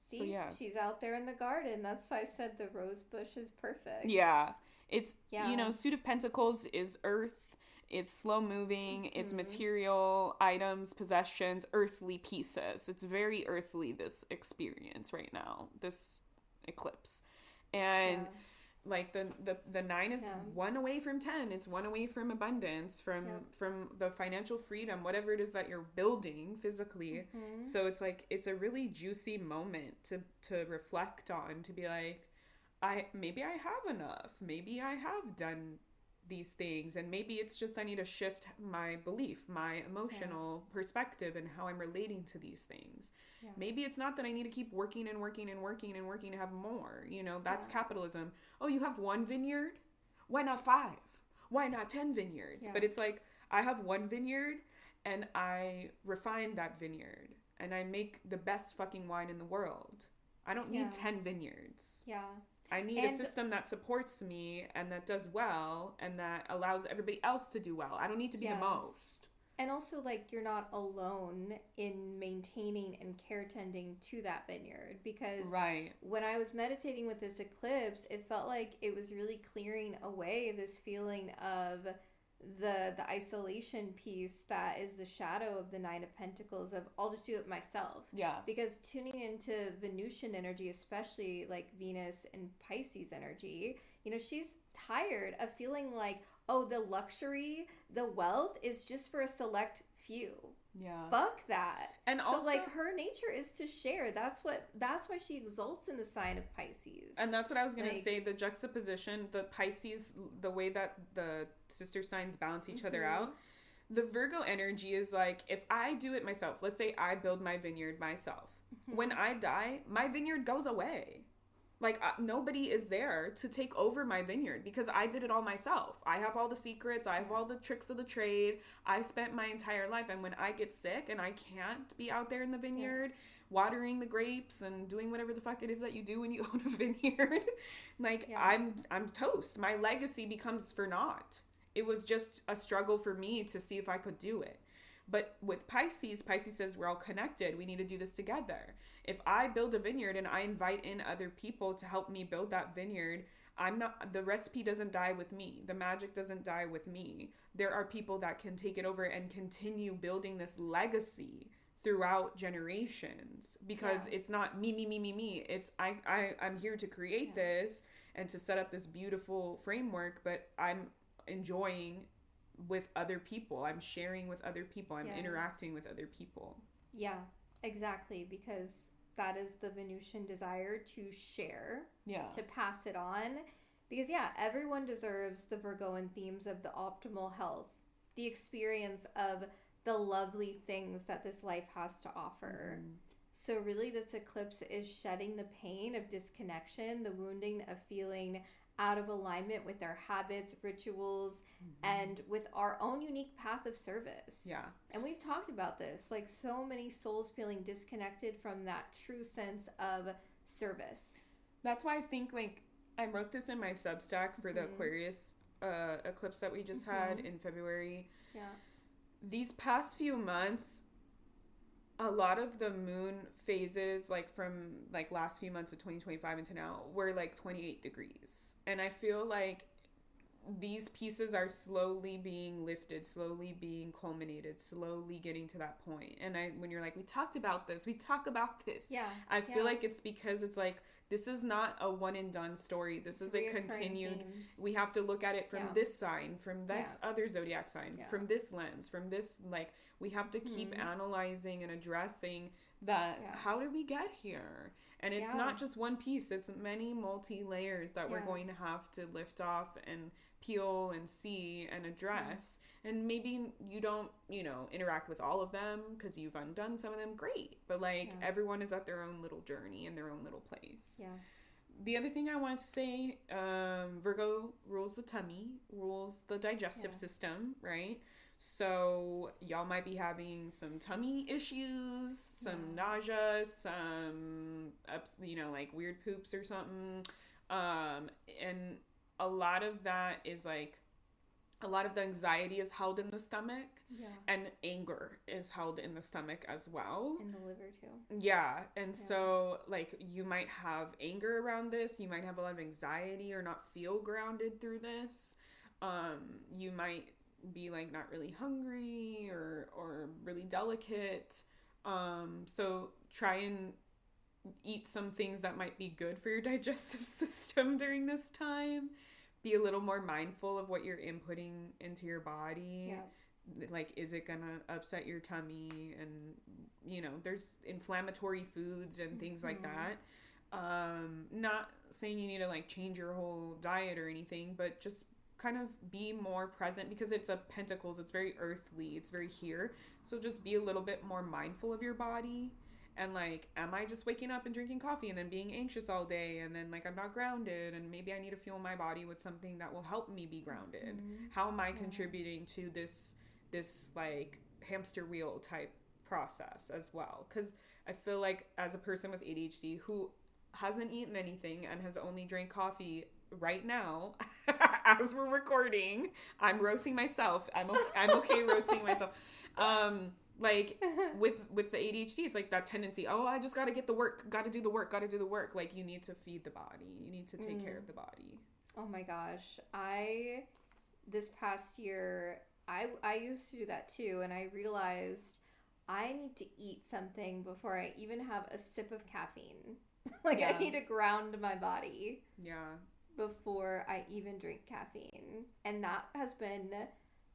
See, so, she's out there in the garden. That's why I said the rose bush is perfect. Yeah. It's, you know, Suit of Pentacles is earth. It's slow moving. It's material, items, possessions, earthly pieces. It's very earthly, this experience right now, this eclipse. And like the 9 is 1 away from 10. It's 1 away from abundance, from the financial freedom, whatever it is that you're building physically. So it's like, it's a really juicy moment to reflect on, to be like, maybe I have enough. Maybe I have done these things, and maybe it's just I need to shift my belief, my emotional perspective, and how I'm relating to these things. Maybe it's not that I need to keep working and working and working and working to have more. You know, that's capitalism. Oh, you have 1 vineyard? Why not 5? Why not 10 vineyards? But it's like, I have 1 vineyard and I refine that vineyard and I make the best fucking wine in the world. I don't need 10 vineyards. Yeah. I need a system that supports me and that does well and that allows everybody else to do well. I don't need to be the most. And also, like, you're not alone in maintaining and care tending to that vineyard, because when I was meditating with this eclipse, it felt like it was really clearing away this feeling of the isolation piece that is the shadow of the Nine of Pentacles, of I'll just do it myself. Yeah. Because tuning into Venusian energy, especially like Venus and Pisces energy, you know, she's tired of feeling like, oh, the luxury, the wealth is just for a select few. Yeah. Fuck that. And so also, like, her nature is to share. That's why she exalts in the sign of Pisces. And that's what I was going to say. The juxtaposition, the Pisces, the way that the sister signs balance each other out. The Virgo energy is like, if I do it myself, let's say I build my vineyard myself. When I die, my vineyard goes away. Like, nobody is there to take over my vineyard because I did it all myself. I have all the secrets. I have all the tricks of the trade. I spent my entire life. And when I get sick and I can't be out there in the vineyard watering the grapes and doing whatever the fuck it is that you do when you own a vineyard, like, I'm toast. My legacy becomes for naught. It was just a struggle for me to see if I could do it. But with Pisces says we're all connected. We need to do this together. If I build a vineyard and I invite in other people to help me build that vineyard, the recipe doesn't die with me. The magic doesn't die with me. There are people that can take it over and continue building this legacy throughout generations, because it's not me. It's I'm here to create this and to set up this beautiful framework, but I'm enjoying with other people. I'm sharing with other people. I'm interacting with other people. Yeah, exactly. Because that is the Venusian desire, to share, to pass it on. Because everyone deserves the Virgoan themes of the optimal health, the experience of the lovely things that this life has to offer. So really, this eclipse is shedding the pain of disconnection, the wounding of feeling out of alignment with our habits, rituals, and with our own unique path of service. Yeah. And we've talked about this, like, so many souls feeling disconnected from that true sense of service. That's why I think, like, I wrote this in my Substack for the Aquarius eclipse that we just had in February. Yeah. These past few months, a lot of the moon phases, like from like last few months of 2025 into now, were like 28 degrees. And I feel like these pieces are slowly being lifted, slowly being culminated, slowly getting to that point. And when you're like, we talk about this. Yeah. I feel like it's because it's like, this is not a one and done story. This is a continued, themes. We have to look at it from this sign, from this other zodiac sign, from this lens, from this, like, we have to keep analyzing and addressing that. How did we get here? And it's not just one piece. It's many multi-layers that we're going to have to lift off and peel and see and address. And maybe you don't, interact with all of them because you've undone some of them. Great. But everyone is at their own little journey in their own little place. Yes. The other thing I want to say, Virgo rules the tummy, rules the digestive system, right? So y'all might be having some tummy issues, some nausea, some, like weird poops or something. And a lot of that is like, a lot of the anxiety is held in the stomach, and anger is held in the stomach as well. In the liver too. Yeah, and so like you might have anger around this. You might have a lot of anxiety or not feel grounded through this. You might be like not really hungry or really delicate. So try and eat some things that might be good for your digestive system during this time. Be a little more mindful of what you're inputting into your body. Yeah. Like, is it gonna upset your tummy? And there's inflammatory foods and things like that. Not saying you need to like change your whole diet or anything, but just kind of be more present, because it's a pentacles. It's very earthly. It's very here. So just be a little bit more mindful of your body. And like, am I just waking up and drinking coffee and then being anxious all day, and then like I'm not grounded, and maybe I need to fuel my body with something that will help me be grounded? How am I contributing to this like hamster wheel type process as well? Because I feel like as a person with ADHD who hasn't eaten anything and has only drank coffee right now, as we're recording, I'm roasting myself. I'm okay roasting myself. Like with the ADHD, it's like that tendency. Oh, I just got to get the work. Got to do the work. Like you need to feed the body. You need to take care of the body. Oh my gosh. This past year, I used to do that too. And I realized I need to eat something before I even have a sip of caffeine. Like I need to ground my body. Yeah. Before I even drink caffeine. And that has been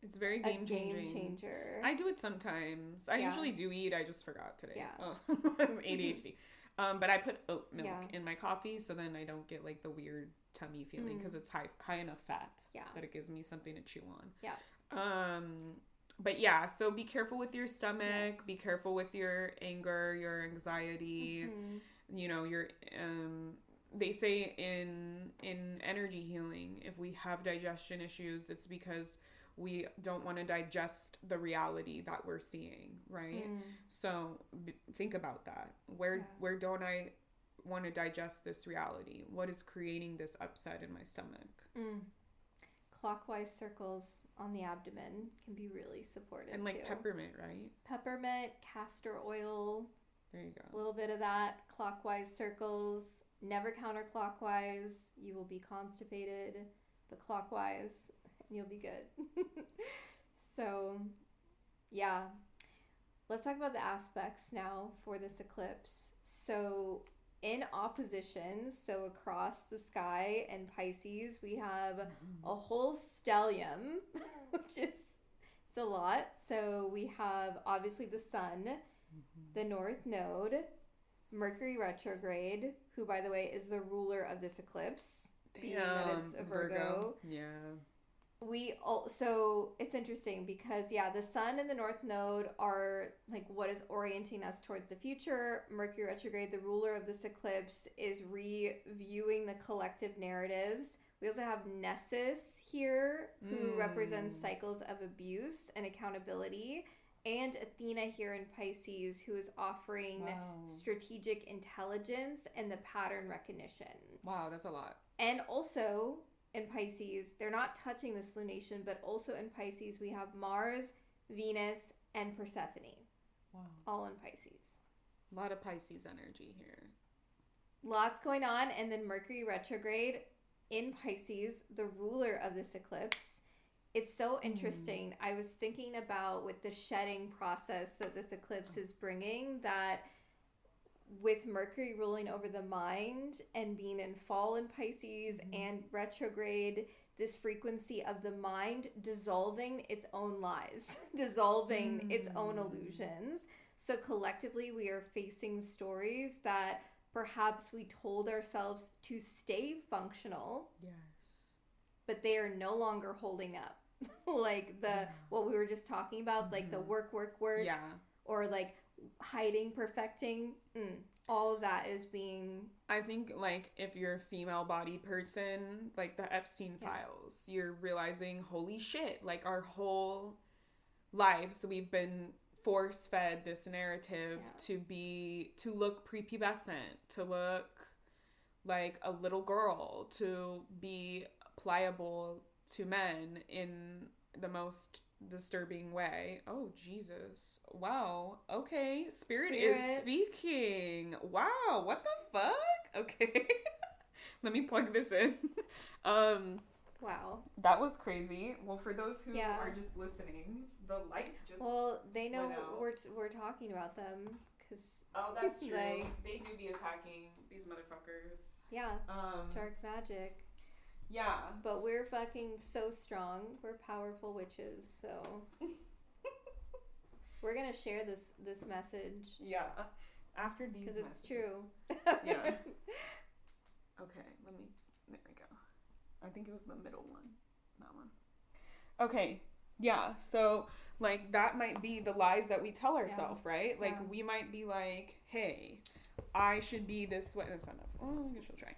it's very game changer. I do it sometimes. I usually do eat. I just forgot today. Yeah. Oh, ADHD. But I put oat milk in my coffee so then I don't get like the weird tummy feeling because it's high enough fat that it gives me something to chew on. Yeah. But yeah, so be careful with your stomach. Yes. Be careful with your anger, your anxiety. Mm-hmm. You know, your they say in energy healing, if we have digestion issues, it's because we don't want to digest the reality that we're seeing, right? So think about that. Where don't I want to digest this reality? What is creating this upset in my stomach? Clockwise circles on the abdomen can be really supportive. And like peppermint, right? Peppermint, castor oil. There you go. A little bit of that. Clockwise circles. Never counterclockwise. You will be constipated. But clockwise, you'll be good. So, yeah. Let's talk about the aspects now for this eclipse. So, in opposition, so across the sky in Pisces, we have a whole stellium, which is, it's a lot. So, we have obviously the sun, the North Node, Mercury retrograde, who, by the way, is the ruler of this eclipse, being that it's a Virgo. Yeah. So it's interesting because, the sun and the North Node are like what is orienting us towards the future. Mercury retrograde, the ruler of this eclipse, is reviewing the collective narratives. We also have Nessus here, who represents cycles of abuse and accountability. And Athena here in Pisces, who is offering strategic intelligence and the pattern recognition. Wow, that's a lot. And also in Pisces, they're not touching this lunation, but also in Pisces, we have Mars, Venus, and Persephone. Wow. All in Pisces. A lot of Pisces energy here. Lots going on. And then Mercury retrograde in Pisces, the ruler of this eclipse. It's so interesting. I was thinking about with the shedding process that this eclipse is bringing, that with Mercury ruling over the mind and being in fall in Pisces and retrograde, this frequency of the mind dissolving its own lies, dissolving its own illusions. So collectively, we are facing stories that perhaps we told ourselves to stay functional. Yes. But they are no longer holding up. Like what we were just talking about, like the work. Yeah. Or like hiding, perfecting. All of that is being... I think, like, if you're a female body person, like the Epstein files, you're realizing, holy shit, like our whole lives, we've been force-fed this narrative to look prepubescent, to look like a little girl, to be pliable to men in the most disturbing way. Oh, Jesus. Wow. Okay. Spirit is speaking. Wow. What the fuck? Okay. Let me plug this in. Wow. That was crazy. Well, for those who are just listening, the light just they know we're talking about them because that's true. They do be attacking these motherfuckers. Yeah. Dark magic. Yeah. But we're fucking so strong. We're powerful witches, so we're gonna share this message. Yeah. After these because it's true. Yeah. Okay, there we go. I think it was the middle one. That one. Okay. Yeah. So like that might be the lies that we tell ourselves, right? Like we might be like, hey, I should be this way. That's not enough. Oh, I guess she'll try.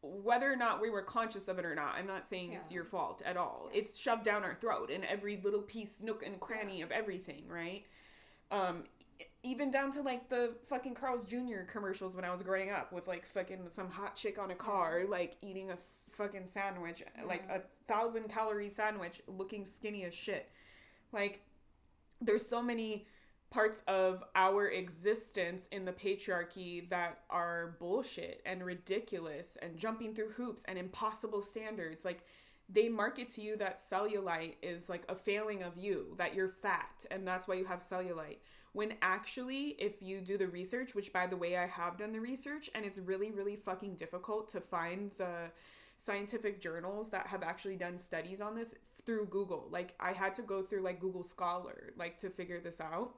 Whether or not we were conscious of it or not, I'm not saying it's your fault at all. Yeah. It's shoved down our throat in every little piece, nook and cranny of everything, right? even down to like the fucking Carl's Jr. commercials when I was growing up with like fucking some hot chick on a car, like eating a fucking sandwich, like 1,000-calorie sandwich, looking skinny as shit. Like, there's so many parts of our existence in the patriarchy that are bullshit and ridiculous and jumping through hoops and impossible standards. Like, they market to you that cellulite is like a failing of you, that you're fat and that's why you have cellulite. When actually, if you do the research, which by the way, I have done the research, and it's really, really fucking difficult to find the scientific journals that have actually done studies on this through Google. Like, I had to go through like Google Scholar, like, to figure this out.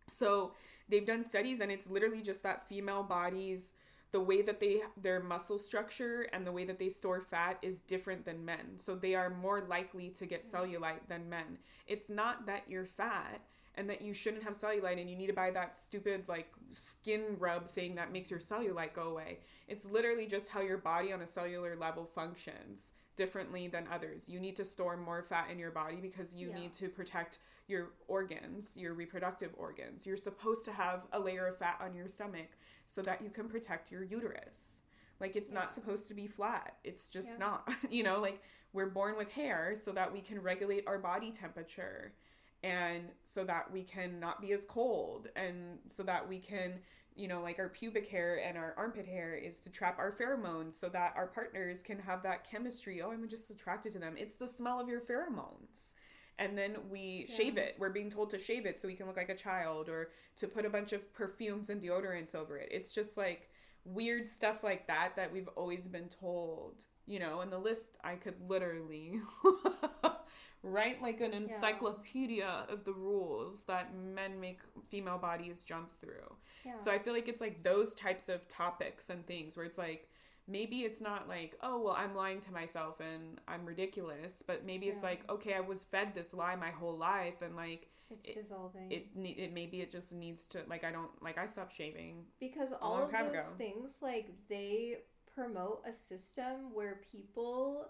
So they've done studies, and it's literally just that female bodies, the way that their muscle structure and the way that they store fat is different than men. So they are more likely to get cellulite than men. It's not that you're fat and that you shouldn't have cellulite and you need to buy that stupid like skin rub thing that makes your cellulite go away. It's literally just how your body on a cellular level functions differently than others. You need to store more fat in your body because you need to protect your organs, your reproductive organs. You're supposed to have a layer of fat on your stomach so that you can protect your uterus. Like, it's not supposed to be flat. It's just not. You know, like, we're born with hair so that we can regulate our body temperature and so that we can not be as cold, and so that we can, you know, like, our pubic hair and our armpit hair is to trap our pheromones so that our partners can have that chemistry. Oh, I'm just attracted to them. It's the smell of your pheromones. And then we shave it. We're being told to shave it so we can look like a child, or to put a bunch of perfumes and deodorants over it. It's just like weird stuff like that that we've always been told, you know, and the list, I could literally write like an encyclopedia of the rules that men make female bodies jump through. Yeah. So I feel like it's like those types of topics and things where it's like, maybe it's not like, oh, well, I'm lying to myself and I'm ridiculous, but maybe it's like, okay, I was fed this lie my whole life, and like it's dissolving. It maybe it just needs to, like, I stopped shaving because all of those things, like, they promote a system where people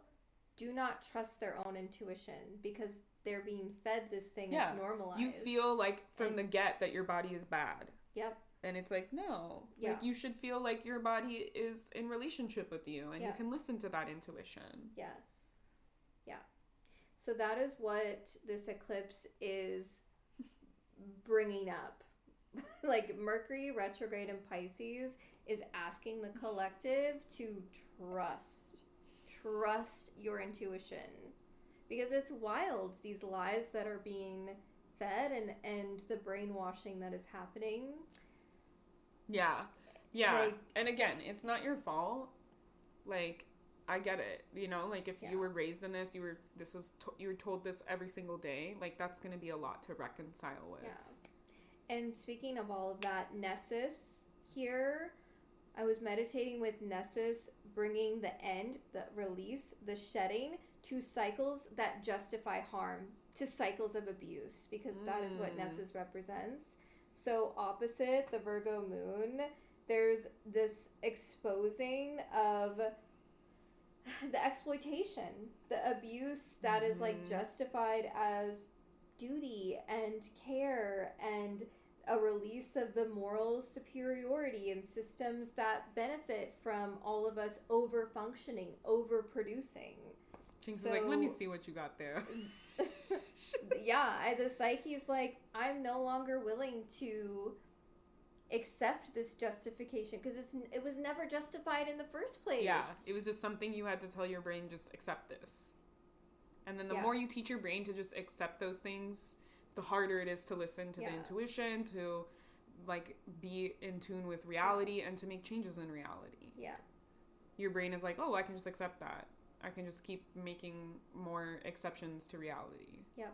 do not trust their own intuition because they're being fed this thing as normalized. You feel like from the get that your body is bad. Yep. And it's like, no, like, you should feel like your body is in relationship with you and you can listen to that intuition. Yes. Yeah. So that is what this eclipse is bringing up. Like, Mercury retrograde in Pisces is asking the collective to trust your intuition, because it's wild, these lies that are being fed and the brainwashing that is happening. Yeah. Like, and again, it's not your fault. Like, I get it, you know, like, if you were raised in this, you were told this every single day, like, that's going to be a lot to reconcile with. Yeah. And speaking of all of that, Nessus here, I was meditating with Nessus, bringing the end, the release, the shedding to cycles that justify harm, to cycles of abuse, because that is what Nessus represents. So opposite the Virgo moon, there's this exposing of the exploitation, the abuse that is like justified as duty and care, and a release of the moral superiority and systems that benefit from all of us over-functioning, over-producing. Jinx is like, let me see what you got there. The psyche is like, I'm no longer willing to accept this justification because it was never justified in the first place. Yeah, it was just something you had to tell your brain, just accept this. And then the more you teach your brain to just accept those things, the harder it is to listen to the intuition, to like be in tune with reality and to make changes in reality. Yeah. Your brain is like, oh, I can just accept that. I can just keep making more exceptions to reality. Yep.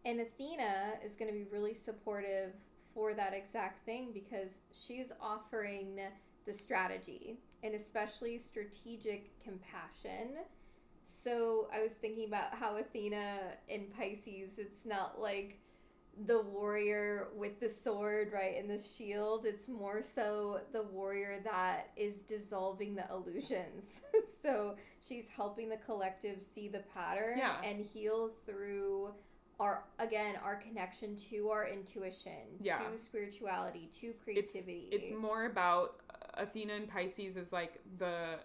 And Athena is going to be really supportive for that exact thing because she's offering the strategy and especially strategic compassion. So I was thinking about how Athena in Pisces, it's not like the warrior with the sword, right, and the shield. It's more so the warrior that is dissolving the illusions. So she's helping the collective see the pattern and heal through our connection to our intuition, to spirituality, to creativity. It's more about Athena in Pisces is like the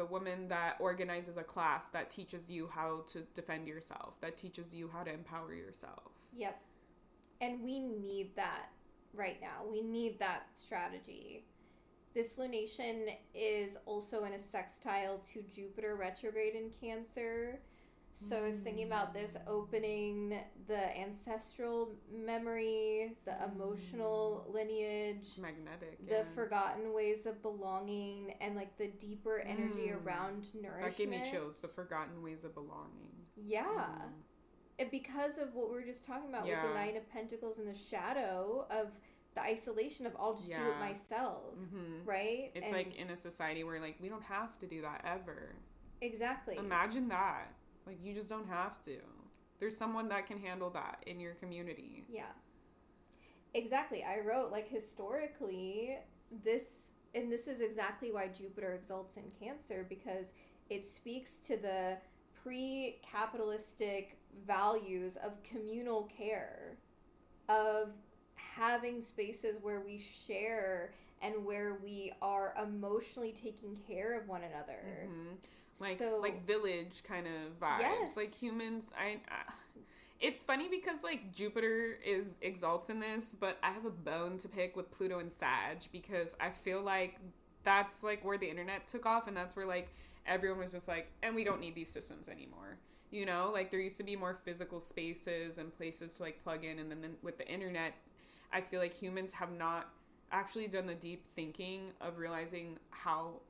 woman that organizes a class that teaches you how to defend yourself, that teaches you how to empower yourself. Yep. And we need that right now. We need that strategy. This lunation is also in a sextile to Jupiter retrograde in Cancer. So I was thinking about this opening the ancestral memory, the emotional lineage, It's magnetic, the forgotten ways of belonging, and like the deeper energy around nourishment. That gave me chills, the forgotten ways of belonging. Yeah. And because of what we were just talking about with the Nine of Pentacles and the shadow of the isolation of I'll just do it myself, right? It's like in a society where like we don't have to do that ever. Exactly. Imagine that. Like, you just don't have to. There's someone that can handle that in your community. Yeah. Exactly. I wrote, like, historically, this is exactly why Jupiter exalts in Cancer, because it speaks to the pre-capitalistic values of communal care, of having spaces where we share and where we are emotionally taking care of one another. Like village kind of vibes. Yes. Like humans, it's funny because like Jupiter exalts in this, but I have a bone to pick with Pluto and Sag, because I feel like that's like where the internet took off, and that's where like everyone was just like, and we don't need these systems anymore. You know, like there used to be more physical spaces and places to like plug in, and then with the internet, I feel like humans have not actually done the deep thinking of realizing how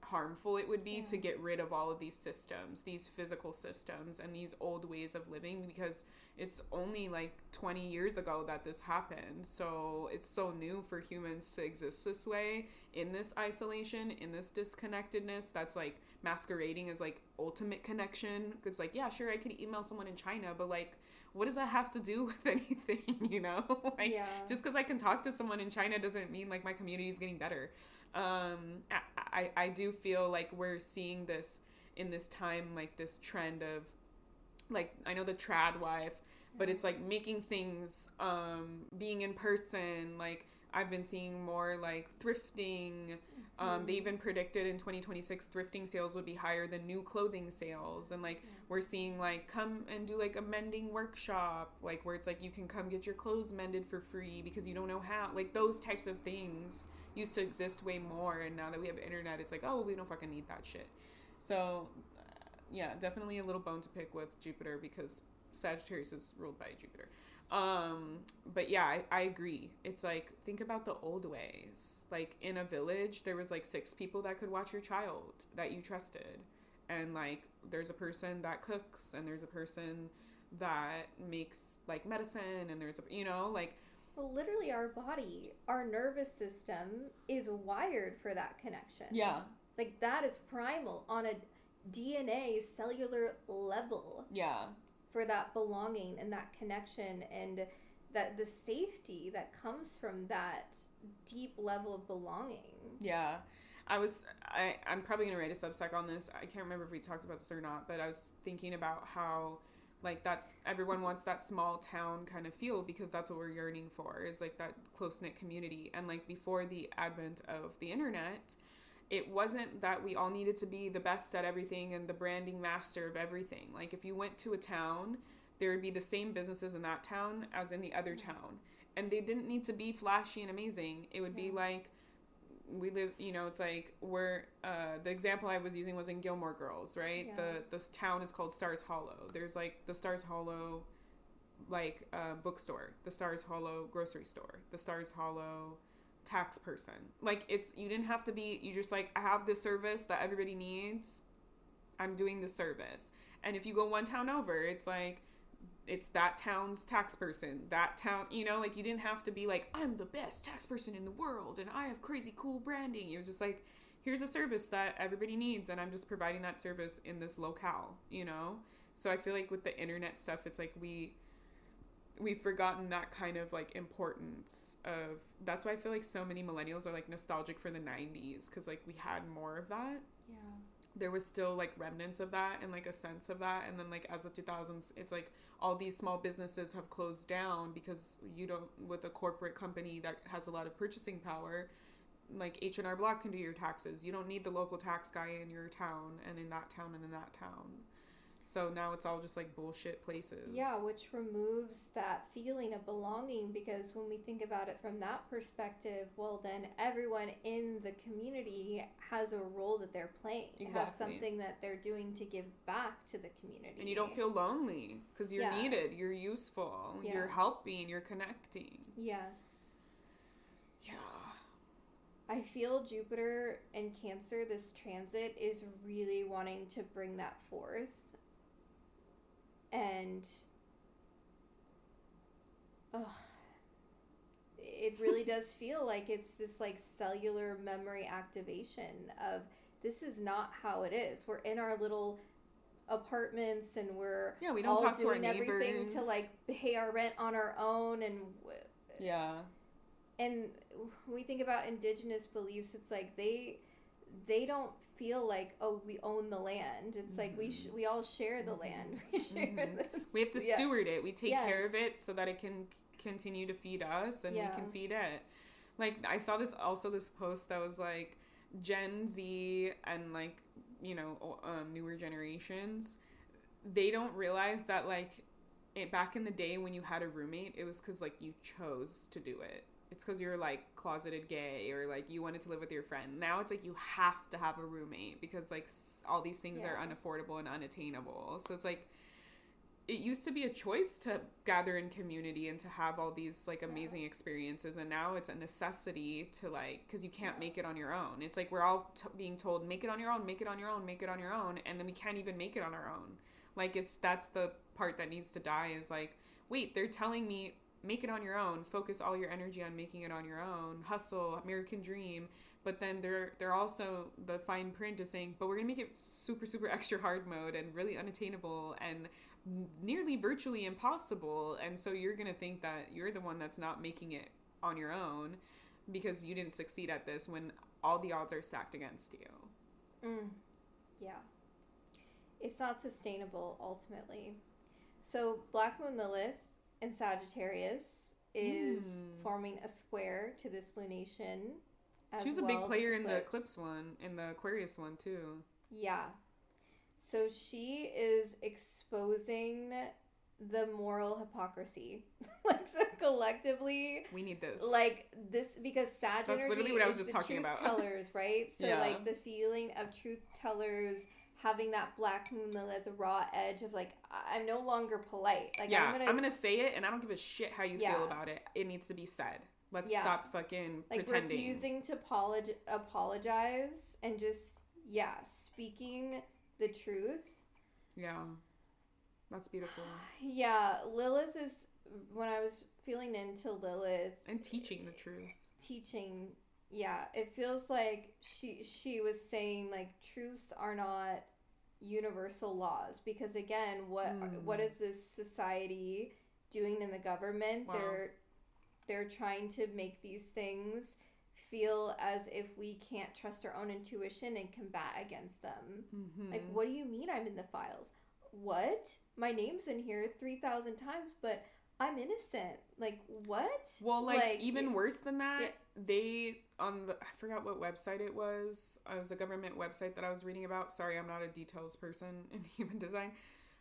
harmful it would be to get rid of all of these systems, these physical systems and these old ways of living, because it's only like 20 years ago that this happened. So it's so new for humans to exist this way, in this isolation, in this disconnectedness that's like masquerading as like ultimate connection. It's like, yeah, sure, I could email someone in China, but like, what does that have to do with anything, you know? Like, just because I can talk to someone in China doesn't mean like my community is getting better. I do feel like we're seeing this in this time, like this trend of like, I know the trad wife, but it's like making things, being in person. Like I've been seeing more like thrifting. They even predicted in 2026 thrifting sales would be higher than new clothing sales. And like we're seeing like come and do like a mending workshop, like where it's like you can come get your clothes mended for free because you don't know how. Like those types of things used to exist way more, and now that we have internet, it's like, oh, we don't fucking need that shit. So yeah, definitely a little bone to pick with Jupiter, because Sagittarius is ruled by Jupiter. But yeah, I agree. It's like, think about the old ways. Like in a village, there was like 6 people that could watch your child that you trusted. And like, there's a person that cooks, and there's a person that makes like medicine, and there's a, you know, like, well, literally our body, our nervous system is wired for that connection. Yeah. Like that is primal on a DNA cellular level. Yeah. For that belonging and that connection, and that the safety that comes from that deep level of belonging. Yeah. I'm probably going to write a Substack on this. I can't remember if we talked about this or not, but I was thinking about how like that's, everyone wants that small town kind of feel, because that's what we're yearning for, is like that close-knit community. And like before the advent of the internet, it wasn't that we all needed to be the best at everything and the branding master of everything. Like if you went to a town, there would be the same businesses in that town as in the other town. And they didn't need to be flashy and amazing. It would be like, we live, you know, it's like we're, the example I was using was in Gilmore Girls, right? Yeah. The town is called Stars Hollow. There's like the Stars Hollow, like, bookstore, the Stars Hollow grocery store, the Stars Hollow tax person. Like it's, you didn't have to be, you just like, I have this service that everybody needs, I'm doing this service. And if you go one town over, it's like, it's that town's tax person, that town, you know, like you didn't have to be like, I'm the best tax person in the world and I have crazy cool branding. It was just like, here's a service that everybody needs, and I'm just providing that service in this locale, you know? So I feel like with the internet stuff, it's like we've forgotten that kind of like importance of, that's why I feel like so many millennials are like nostalgic for the 90s, because like we had more of that. Yeah. there was still like remnants of that and like a sense of that. And then like as the 2000s, it's like all these small businesses have closed down because you don't, with a corporate company that has a lot of purchasing power, like H&R Block can do your taxes. You don't need the local tax guy in your town and in that town and in that town. So now it's all just like bullshit places. Yeah, which removes that feeling of belonging, because when we think about it from that perspective, well, then everyone in the community has a role that they're playing. Exactly. Has something that they're doing to give back to the community. And you don't feel lonely because you're needed, you're useful, you're helping, you're connecting. Yes. Yeah. I feel Jupiter in Cancer, this transit is really wanting to bring that forth. And it really does feel like it's this like cellular memory activation of this is not how it is. We're in our little apartments and we're we don't talk to our doing neighbors. Everything to like pay our rent on our own. And and when we think about indigenous beliefs, it's like they don't feel like, oh, we own the land. It's like we all share the land. We share this. We have to steward it. We take care of it so that it can continue to feed us and we can feed it. Like I saw this post that was like Gen Z and like, you know, newer generations, they don't realize that like back in the day when you had a roommate, it was because like you chose to do it. It's because you're like closeted gay or like you wanted to live with your friend. Now it's like you have to have a roommate because like all these things are unaffordable and unattainable. So it's like it used to be a choice to gather in community and to have all these like amazing experiences, and now it's a necessity to like, because you can't make it on your own. It's like we're all being told make it on your own, make it on your own, make it on your own, and then we can't even make it on our own. Like that's the part that needs to die, is like, wait, they're telling me make it on your own, focus all your energy on making it on your own, hustle, American dream. But then they're also, the fine print is saying, but we're gonna make it super, super extra hard mode and really unattainable and nearly virtually impossible. And so you're gonna think that you're the one that's not making it on your own because you didn't succeed at this when all the odds are stacked against you. Yeah. It's not sustainable ultimately. So Black Moon Lilith in Sagittarius is forming a square to this lunation. She was a big player in the Eclipse one, in the Aquarius one too. Yeah. So she is exposing the moral hypocrisy. Like, so collectively, we need this. Like this, because Sag That's energy literally what I was is just the talking truth about. tellers, right? So like the feeling of truth tellers having that Black Moon Lilith raw edge of like, I'm no longer polite. Like I'm gonna say it, and I don't give a shit how you feel about it. It needs to be said. Let's stop fucking like pretending. Refusing to apologize and just speaking the truth. Yeah, that's beautiful. Yeah, Lilith is, when I was feeling into Lilith and teaching the truth. It feels like she was saying like truths are not universal laws, because again, what is this society doing in the government? Wow. They're trying to make these things feel as if we can't trust our own intuition and combat against them. Like, what do you mean I'm in the files? What? My name's in here 3,000 times, but I'm innocent. Like, what? Well, like even worse than that, they, I forgot what website it was. It was a government website that I was reading about. Sorry, I'm not a details person in human design.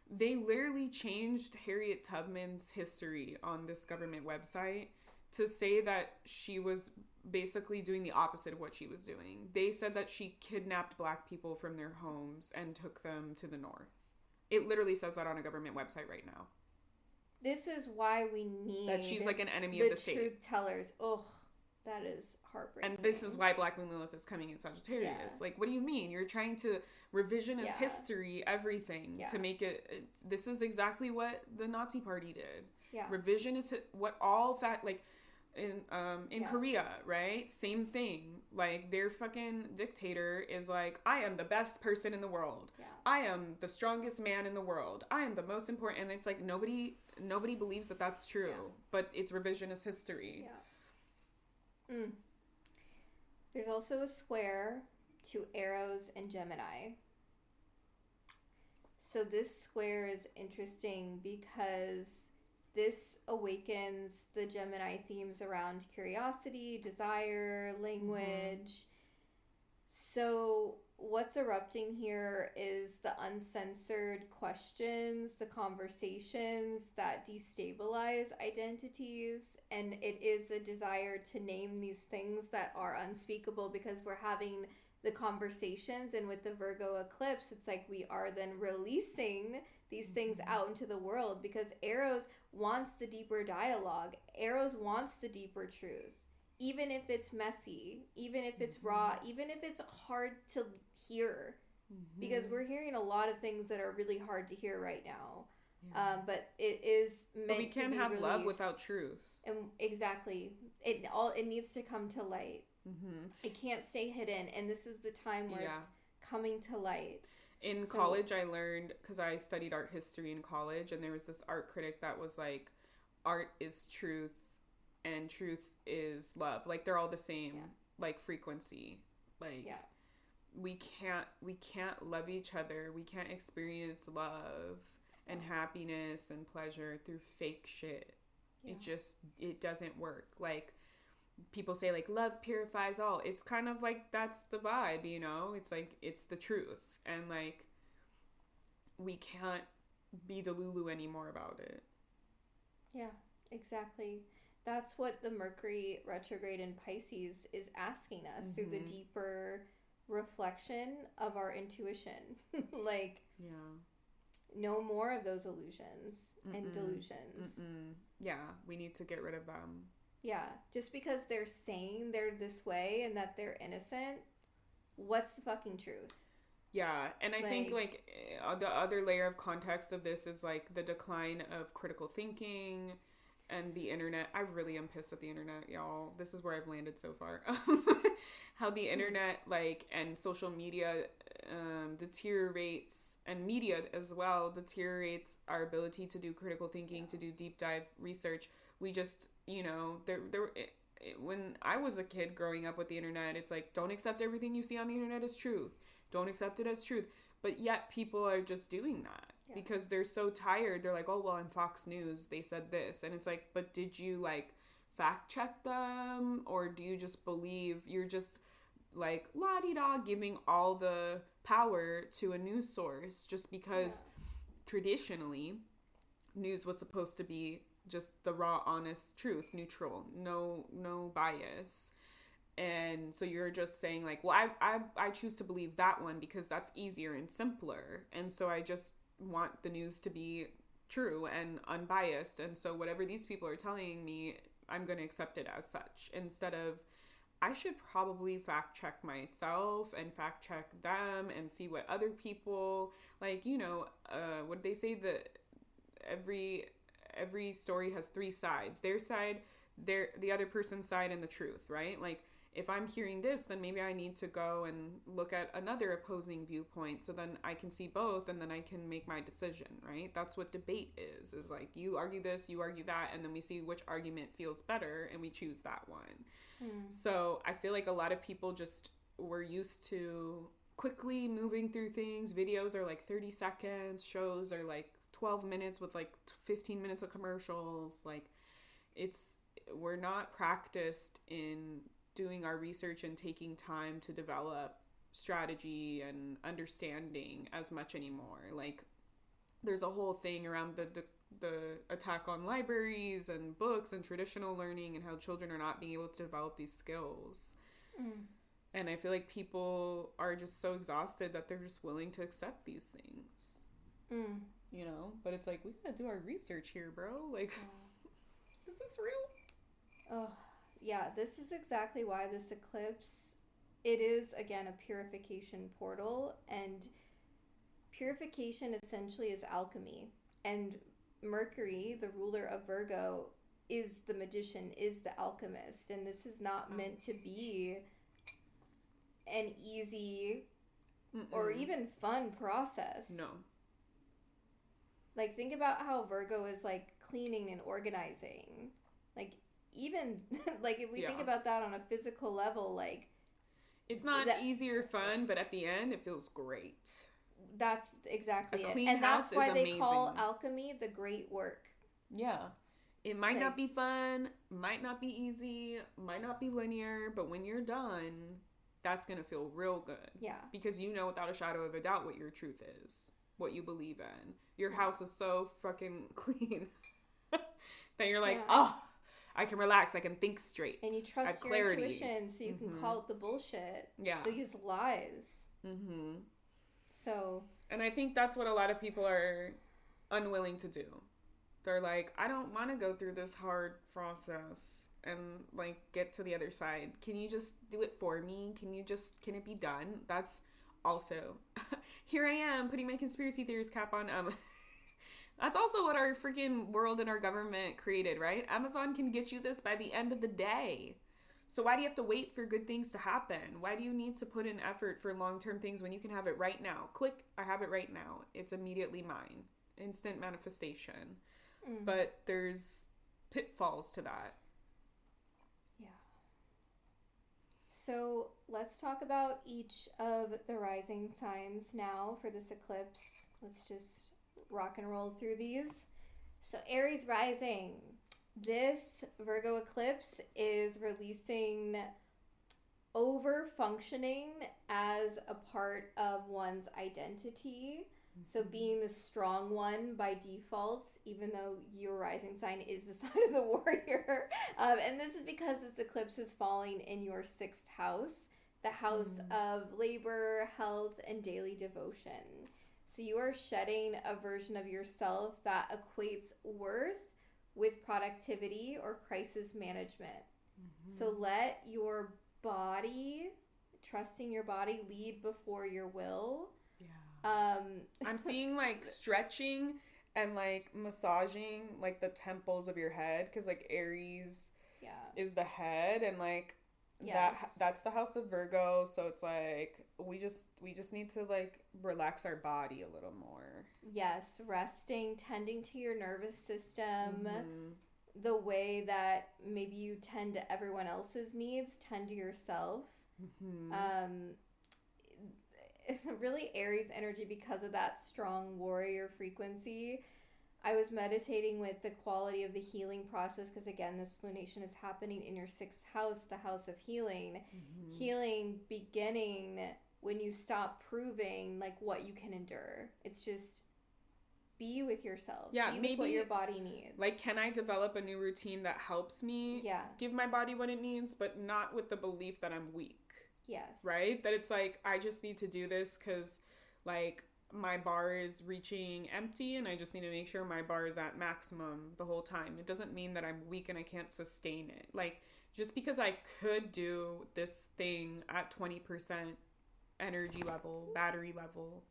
They literally changed Harriet Tubman's history on this government website to say that she was basically doing the opposite of what she was doing. They said that she kidnapped Black people from their homes and took them to the north. It literally says that on a government website right now. This is why we need that she's like an enemy of the state. The truth tellers. Oh, that is heartbreaking. And this is why Black Moon Lilith is coming in Sagittarius. Yeah. Like, what do you mean? You're trying to revisionist history everything to make it. This is exactly what the Nazi Party did. Yeah. Revisionist, what all fact, like in Korea, right? Same thing. Like, their fucking dictator is like, I am the best person in the world. Yeah. I am the strongest man in the world. I am the most important. And it's like nobody believes that that's true, but it's revisionist history. There's also a square to Eros and Gemini. So this square is interesting because this awakens the Gemini themes around curiosity, desire, language. So what's erupting here is the uncensored questions, the conversations that destabilize identities, and it is a desire to name these things that are unspeakable because we're having the conversations. And with the Virgo eclipse, it's like we are then releasing these things out into the world because Eros wants the deeper dialogue. Eros wants the deeper truth. Even if it's messy, even if it's raw, even if it's hard to hear, because we're hearing a lot of things that are really hard to hear right now. Yeah. But it is meant to be released. But we can't have love without truth. And exactly, it needs to come to light. It can't stay hidden, and this is the time where it's coming to light. In college, I learned, because I studied art history in college, and there was this art critic that was like, art is truth and truth is love. Like, they're all the same, like, frequency. Like, we can't love each other. We can't experience love and happiness and pleasure through fake shit. It doesn't work. Like, people say, like, love purifies all. It's kind of like, that's the vibe, you know? It's like, it's the truth. And, like, we can't be Delulu anymore about it. Yeah, exactly. That's what the Mercury retrograde in Pisces is asking us through the deeper reflection of our intuition. Like, no more of those illusions and delusions. Yeah, we need to get rid of them. Yeah, just because they're saying they're this way and that they're innocent, what's the fucking truth? Yeah, and I think, like, the other layer of context of this is, like, the decline of critical thinking and the internet. I really am pissed at the internet, y'all. This is where I've landed so far. How the internet, like, and social media deteriorates, and media as well, deteriorates our ability to do critical thinking, to do deep dive research. We just, you know, when I was a kid growing up with the internet, it's like, don't accept everything you see on the internet as truth. Don't accept it as truth. But yet people are just doing that because they're so tired. They're like, oh, well, on Fox News, they said this. And it's like, but did you, like, fact check them? Or do you just believe you're just, like, la-di-da, giving all the power to a news source just because traditionally news was supposed to be just the raw, honest truth, neutral, no bias. And so you're just saying, like, well, I choose to believe that one because that's easier and simpler. And so I just want the news to be true and unbiased. And so whatever these people are telling me, I'm going to accept it as such. Instead of, I should probably fact check myself and fact check them and see what other people, like, you know, what they say, that every story has three sides. Their side, the other person's side, and the truth, right? Like, if I'm hearing this, then maybe I need to go and look at another opposing viewpoint so then I can see both and then I can make my decision, right? That's what debate is like, you argue this, you argue that, and then we see which argument feels better and we choose that one. So I feel like a lot of people just were used to quickly moving through things. Videos are like 30 seconds, shows are like 12 minutes with like 15 minutes of commercials. Like, we're not practiced in doing our research and taking time to develop strategy and understanding as much anymore. Like, there's a whole thing around the attack on libraries and books and traditional learning and how children are not being able to develop these skills. And I feel like people are just so exhausted that they're just willing to accept these things. You know? But it's like, we gotta do our research here, bro. Like, is this real? Oh, yeah, this is exactly why this eclipse, it is, again, a purification portal, and purification essentially is alchemy. And Mercury, the ruler of Virgo, is the magician, is the alchemist, and this is not meant to be an easy or even fun process. No. Like, think about how Virgo is, like, cleaning and organizing. Like, even, like, if we think about that on a physical level, like... It's not easy or fun, but at the end, it feels great. That's exactly A it. clean And house that's why is they call amazing. alchemy the great work. Yeah. It might Like, not be fun, might not be easy, might not be linear, but when you're done, that's going to feel real good. yeah. Because you know without a shadow of a doubt what your truth is, what you believe in. Your house is so fucking clean that you're like, oh, I can relax, I can think straight. And you trust your intuition so you can call it the bullshit. Yeah. These lies. Mm-hmm. So. And I think that's what a lot of people are unwilling to do. They're like, I don't want to go through this hard process and like get to the other side. Can you just do it for me? Can it be done? That's also, here I am putting my conspiracy theories cap on. That's also what our freaking world and our government created, right? Amazon can get you this by the end of the day. So why do you have to wait for good things to happen? Why do you need to put in effort for long-term things when you can have it right now? Click, I have it right now. It's immediately mine. Instant manifestation. But there's pitfalls to that. Yeah. So let's talk about each of the rising signs now for this eclipse. Let's just rock and roll through these. So Aries rising. This Virgo eclipse is releasing over-functioning as a part of one's identity. So being the strong one by default, even though your rising sign is the sign of the warrior. And this is because this eclipse is falling in your 6th house, the house of labor, health, and daily devotion. So you are shedding a version of yourself that equates worth with productivity or crisis management. So let your body, trusting your body, lead before your will. I'm seeing like stretching and like massaging like the temples of your head, because like Aries is the head, and like that's the house of Virgo, so it's like we just need to like relax our body a little more. Yes, resting, tending to your nervous system, the way that maybe you tend to everyone else's needs, tend to yourself. Really Aries energy because of that strong warrior frequency. I was meditating with the quality of the healing process, because again, this lunation is happening in your 6th house, the house of healing. Healing beginning when you stop proving like what you can endure. It's just be with yourself. Yeah, be maybe with what your body needs. Like, can I develop a new routine that helps me give my body what it needs, but not with the belief that I'm weak? Yes. Right? That it's like, I just need to do this because, like, my bar is reaching empty and I just need to make sure my bar is at maximum the whole time. It doesn't mean that I'm weak and I can't sustain it. Like, just because I could do this thing at 20% energy level, battery level,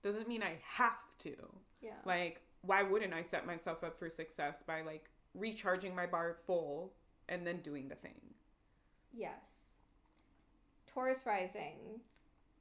doesn't mean I have to. Yeah. Like, why wouldn't I set myself up for success by, like, recharging my bar full and then doing the thing? Yes. Taurus rising.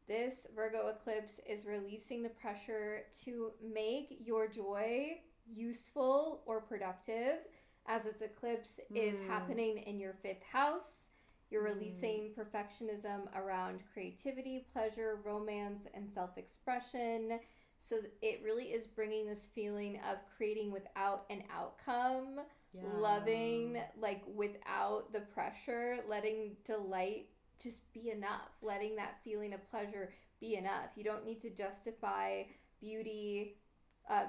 This Virgo eclipse is releasing the pressure to make your joy useful or productive, as this eclipse is happening in your 5th house. You're releasing perfectionism around creativity, pleasure, romance, and self-expression. So it really is bringing this feeling of creating without an outcome, loving like without the pressure, letting delight just be enough, letting that feeling of pleasure be enough. You don't need to justify beauty,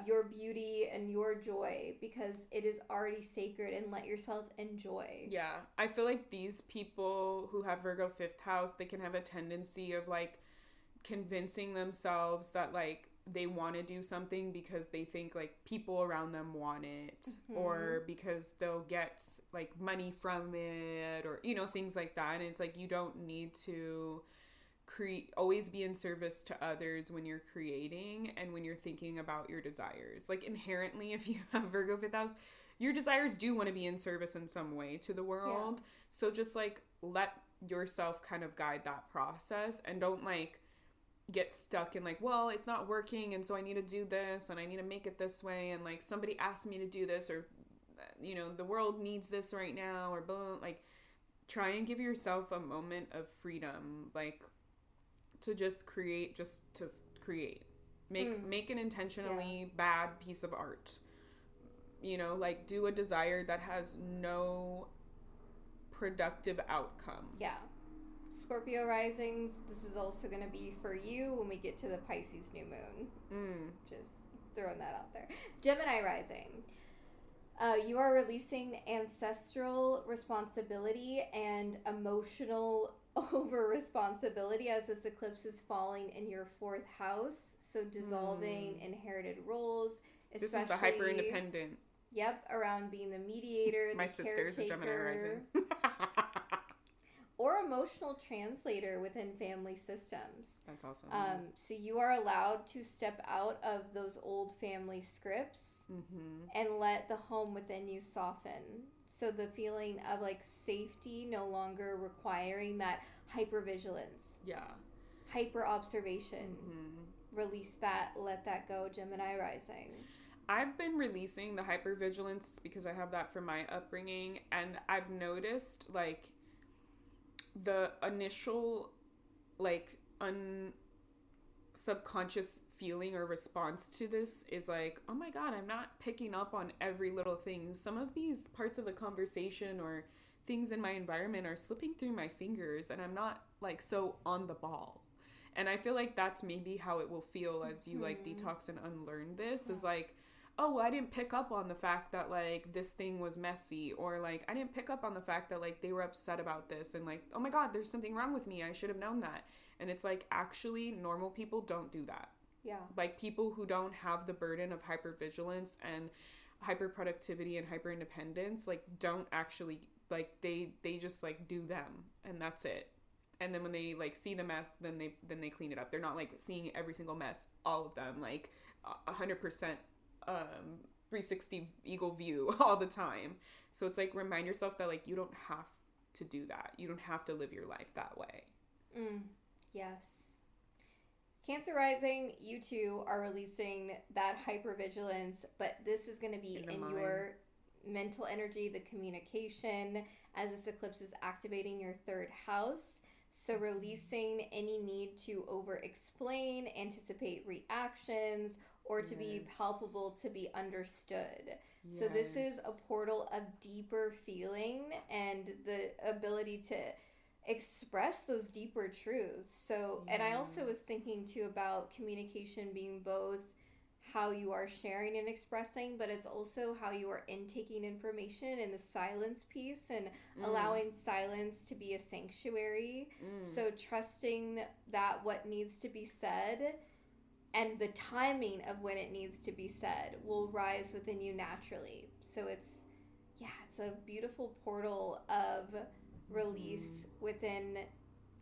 your beauty and your joy, because it is already sacred, and let yourself enjoy. Yeah, I feel like these people who have Virgo 5th house, they can have a tendency of like convincing themselves that like they want to do something because they think like people around them want it, or because they'll get like money from it, or you know, things like that. And it's like, you don't need to always be in service to others when you're creating and when you're thinking about your desires. Like, inherently, if you have Virgo 5th house, your desires do want to be in service in some way to the world. So just like let yourself kind of guide that process, and don't like get stuck in like, well, it's not working and so I need to do this and I need to make it this way, and like somebody asked me to do this, or you know, the world needs this right now, or blah. Like, try and give yourself a moment of freedom, like to just create, Make an intentionally bad piece of art. You know, like do a desire that has no productive outcome. Yeah. Scorpio risings, this is also going to be for you when we get to the Pisces new moon. Just throwing that out there. Gemini rising. You are releasing ancestral responsibility and emotional over responsibility as this eclipse is falling in your 4th house. So dissolving inherited roles. This is the hyper independent. Yep, around being the mediator, My sister's a Gemini rising. Or emotional translator within family systems. That's awesome. So you are allowed to step out of those old family scripts and let the home within you soften. So the feeling of like safety no longer requiring that hypervigilance. Yeah. Hyper observation. Release that, let that go, Gemini rising. I've been releasing the hypervigilance because I have that from my upbringing, and I've noticed like the initial like subconscious feeling or response to this is like, oh my god, I'm not picking up on every little thing. Some of these parts of the conversation or things in my environment are slipping through my fingers, and I'm not like so on the ball. And I feel like that's maybe how it will feel as you like detox and unlearn this, is like, oh, well, I didn't pick up on the fact that like this thing was messy, or like I didn't pick up on the fact that like they were upset about this, and like, oh my god, there's something wrong with me, I should have known that. And it's like, actually normal people don't do that. Yeah. Like people who don't have the burden of hypervigilance and hyperproductivity and hyperindependence like don't actually like they just like do them, and that's it. And then when they like see the mess, then they clean it up. They're not like seeing every single mess, all of them, like 100% 360 eagle view all the time. So it's like, remind yourself that like you don't have to do that. You don't have to live your life that way. Yes. Cancer rising, you too are releasing that hypervigilance, but this is going to be in your mental energy, the communication, as this eclipse is activating your 3rd house. So releasing any need to over-explain, anticipate reactions, or to be palpable, to be understood. Yes. So this is a portal of deeper feeling and the ability to express those deeper truths. So, and I also was thinking too about communication being both how you are sharing and expressing, but it's also how you are intaking information in the silence piece and allowing silence to be a sanctuary. So trusting that what needs to be said and the timing of when it needs to be said will rise within you naturally. So it's a beautiful portal of release within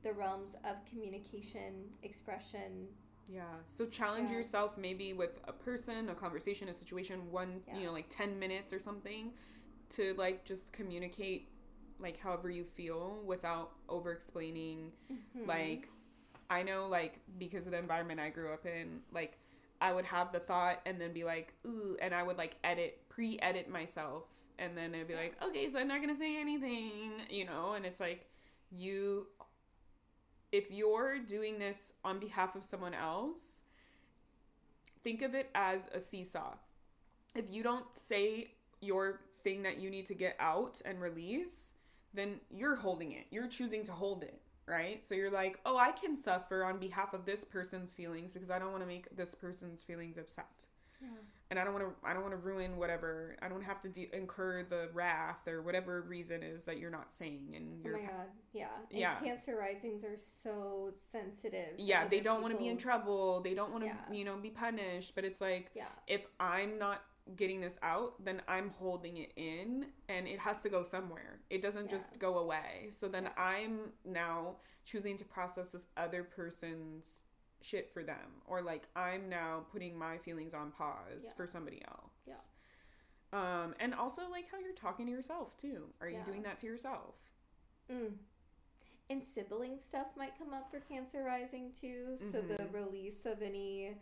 the realms of communication, expression. Yeah. So challenge yourself maybe with a person, a conversation, a situation, like 10 minutes or something, to like just communicate like however you feel without over explaining. Like, I know like because of the environment I grew up in, like I would have the thought and then be like, ooh, and I would like pre-edit myself, and then I'd be like, okay, so I'm not gonna say anything, and it's like, if you're doing this on behalf of someone else, think of it as a seesaw. If you don't say your thing that you need to get out and release, then you're holding it. You're choosing to hold it, right? So you're like, oh, I can suffer on behalf of this person's feelings because I don't want to make this person's feelings upset. Yeah. And I don't want to ruin whatever. I don't have to incur the wrath or whatever reason is that you're not saying. And you're, oh my god, yeah. And Cancer risings are so sensitive. Yeah, they don't want to be in trouble. They don't want to, be punished. But it's like, if I'm not getting this out, then I'm holding it in, and it has to go somewhere. It doesn't just go away. So then I'm now choosing to process this other person's shit for them, or like I'm now putting my feelings on pause for somebody else. And also like how you're talking to yourself too. Are you doing that to yourself? And sibling stuff might come up for Cancer rising too. So the release of any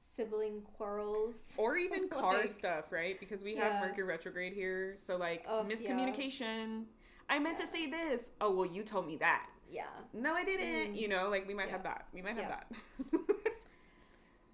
sibling quarrels, or even car stuff, right? Because we have Mercury retrograde here, so like miscommunication. I meant to say this. Oh, well, you told me that. Yeah. No, I didn't. Like we might have that. We might have that.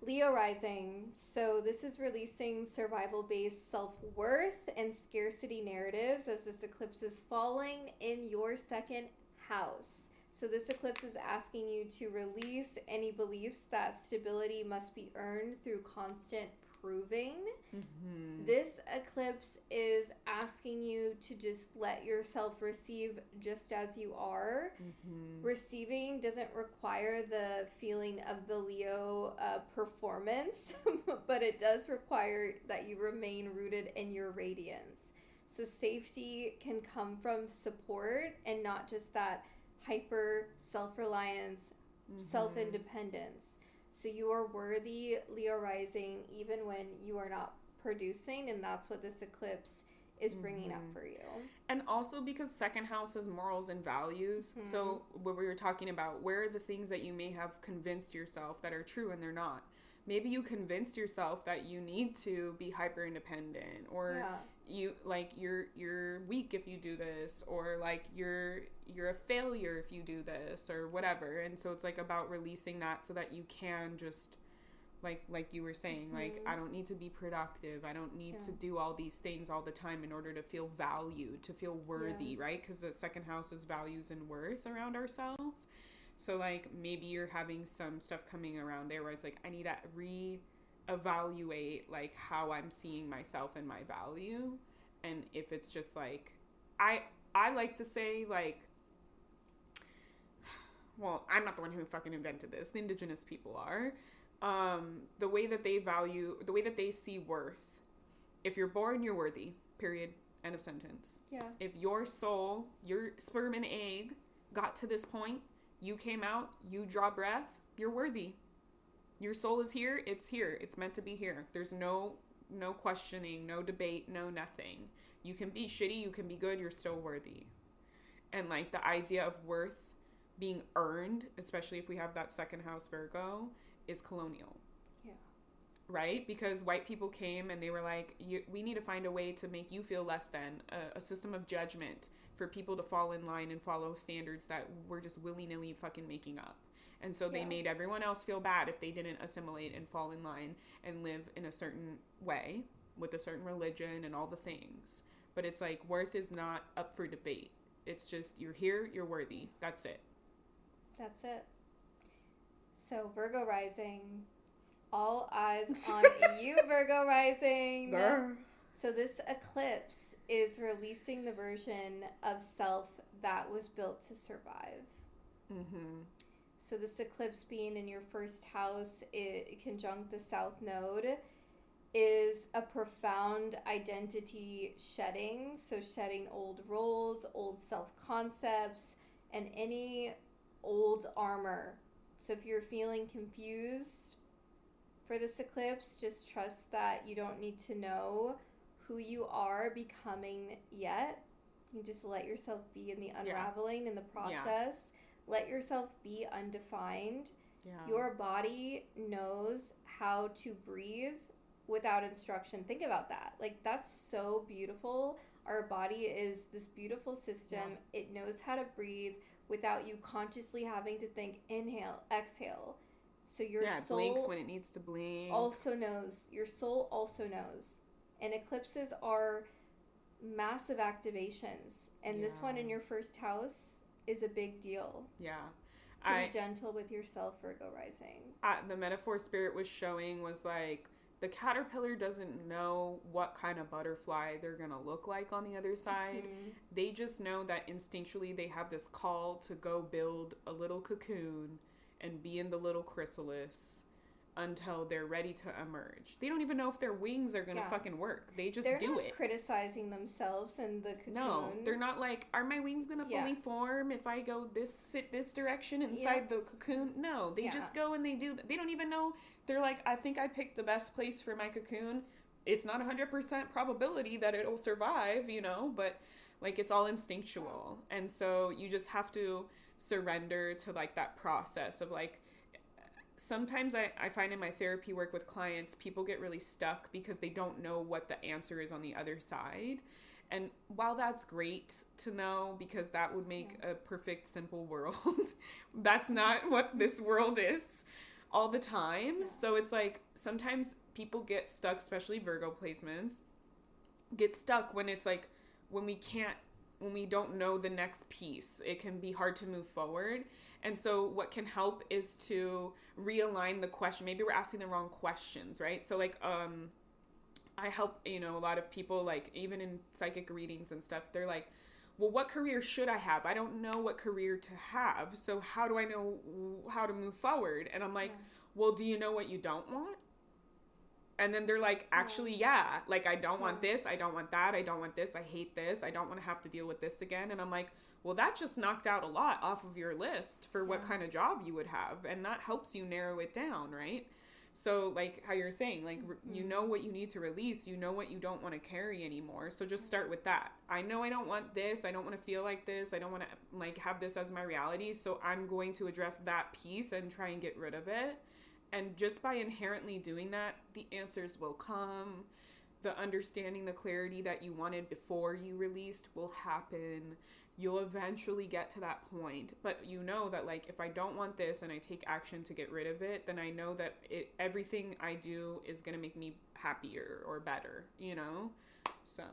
Leo rising. So this is releasing survival-based self-worth and scarcity narratives as this eclipse is falling in your second house. So this eclipse is asking you to release any beliefs that stability must be earned through constant proving. Mm-hmm. This eclipse is asking you to just let yourself receive just as you are. Mm-hmm. Receiving doesn't require the feeling of the Leo performance, but it does require that you remain rooted in your radiance. So safety can come from support and not just that hyper self-reliance, self-independence. So you are worthy, Leo rising, even when you are not producing, and that's what this eclipse is bringing up for you. And also because second house is morals and values. So what we were talking about, where are the things that you may have convinced yourself that are true and they're not? Maybe you convinced yourself that you need to be hyper independent, or you like you're weak if you do this, or like you're a failure if you do this, or whatever. And so it's like about releasing that so that you can just like you were saying, like, I don't need to be productive, I don't need to do all these things all the time in order to feel valued, to feel worthy, right? Because the second house is values and worth around ourselves. So, like, maybe you're having some stuff coming around there where it's like, I need to re-evaluate, like, how I'm seeing myself and my value. And if it's just, like, I like to say, like, well, I'm not the one who fucking invented this. The indigenous people are. The way that they value, the way that they see worth. If you're born, you're worthy. Period. End of sentence. Yeah. If your soul, your sperm and egg got to this point, you came out, you draw breath, you're worthy. Your soul is here, it's meant to be here. There's no questioning, no debate, no nothing. You can be shitty, you can be good, you're still worthy. And like the idea of worth being earned, especially if we have that second house Virgo, is colonial. Yeah. Right? Because white people came and they were like, we need to find a way to make you feel less than, a system of judgment for people to fall in line and follow standards that we're just willy-nilly fucking making up. And so they made everyone else feel bad if they didn't assimilate and fall in line and live in a certain way with a certain religion and all the things. But it's like, worth is not up for debate. It's just, you're here, you're worthy. That's it. That's it. So Virgo rising, all eyes on you, Virgo rising. So this eclipse is releasing the version of self that was built to survive. So this eclipse being in your first house, it conjunct the South Node, is a profound identity shedding. So shedding old roles, old self-concepts, and any old armor. So if you're feeling confused for this eclipse, just trust that you don't need to know who you are becoming yet. You just let yourself be in the unraveling in the process. Let yourself be undefined. Your body knows how to breathe without instruction. Think about that. Like, that's so beautiful. Our body is this beautiful system. It knows how to breathe without you consciously having to think, inhale, exhale. So your soul blinks when it needs to blink. Also knows. Your soul also knows. And eclipses are massive activations. And this one in your first house is a big deal. To be gentle with yourself, Virgo rising. The metaphor Spirit was showing was like, the caterpillar doesn't know what kind of butterfly they're going to look like on the other side. They just know that instinctually they have this call to go build a little cocoon and be in the little chrysalis until they're ready to emerge. They don't even know if their wings are going to fucking work. They just do it. They're not criticizing themselves in the cocoon. No, they're not like, are my wings going to fully form if I go sit this direction inside the cocoon? No, they just go and they do. They don't even know. They're like, I think I picked the best place for my cocoon. It's not 100% probability that it'll survive, but like it's all instinctual. And so you just have to surrender to like that process of like, sometimes I find in my therapy work with clients, people get really stuck because they don't know what the answer is on the other side. And while that's great to know, because that would make a perfect, simple world, that's not what this world is. all the time. Yeah. So it's like sometimes people get stuck, especially Virgo placements, get stuck when it's like when we don't know the next piece. It can be hard to move forward. And so what can help is to realign the question. Maybe we're asking the wrong questions, right? So like I help, a lot of people, like even in psychic readings and stuff, they're like, well, what career should I have? I don't know what career to have. So how do I know how to move forward? And I'm like, well, do you know what you don't want? And then they're like, actually, yeah. Like, I don't want this. I don't want that. I don't want this. I hate this. I don't want to have to deal with this again. And I'm like, well, that just knocked out a lot off of your list for what kind of job you would have. And that helps you narrow it down, right? So, like how you're saying, like, you know what you need to release. You know what you don't want to carry anymore. So just start with that. I know I don't want this. I don't want to feel like this. I don't want to, like, have this as my reality. So I'm going to address that piece and try and get rid of it. And just by inherently doing that, the answers will come. The understanding, the clarity that you wanted before you released will happen. You'll eventually get to that point. But you know that, like, if I don't want this and I take action to get rid of it, then I know that everything I do is going to make me happier or better, So.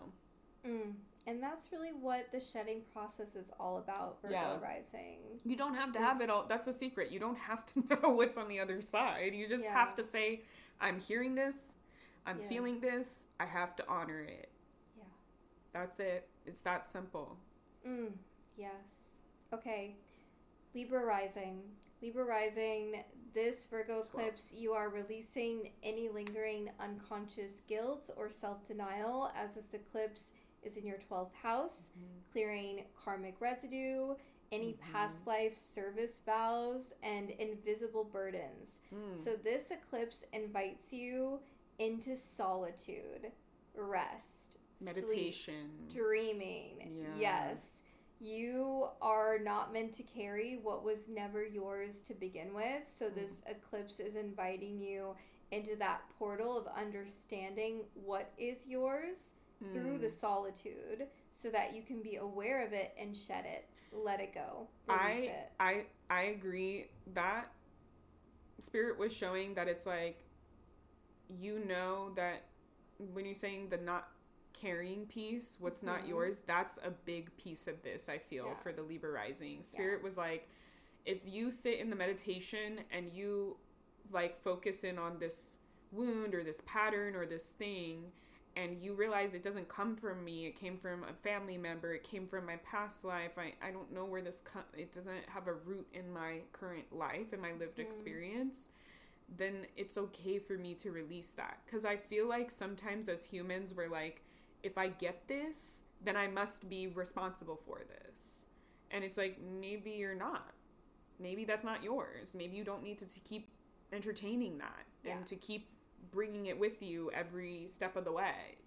And that's really what the shedding process is all about, Virgo rising. You don't have to have it all. That's the secret. You don't have to know what's on the other side. You just have to say, I'm hearing this. I'm feeling this. I have to honor it. Yeah. That's it. It's that simple. Yes. Okay. Libra rising. Libra rising, this Virgo eclipse, you are releasing any lingering unconscious guilt or self-denial as this eclipse is in your 12th house, clearing karmic residue, any past life service vows, and invisible burdens. So this eclipse invites you into solitude, rest, meditation, sleep, dreaming. Yes. You are not meant to carry what was never yours to begin with. So this eclipse is inviting you into that portal of understanding what is yours through the solitude, so that you can be aware of it and shed it, let it go, release it. I agree. That spirit was showing that it's like, that when you're saying the not carrying piece, what's not yours, that's a big piece of this, I feel, for the Libra rising. Spirit was like, if you sit in the meditation and you like focus in on this wound or this pattern or this thing, and you realize it doesn't come from me, it came from a family member, it came from my past life, I don't know where this it doesn't have a root in my current life, in my lived experience, then it's okay for me to release that. Because I feel like sometimes as humans, we're like, if I get this, then I must be responsible for this. And it's like, maybe you're not. Maybe that's not yours. Maybe you don't need to keep entertaining that and to keep bringing it with you every step of the way,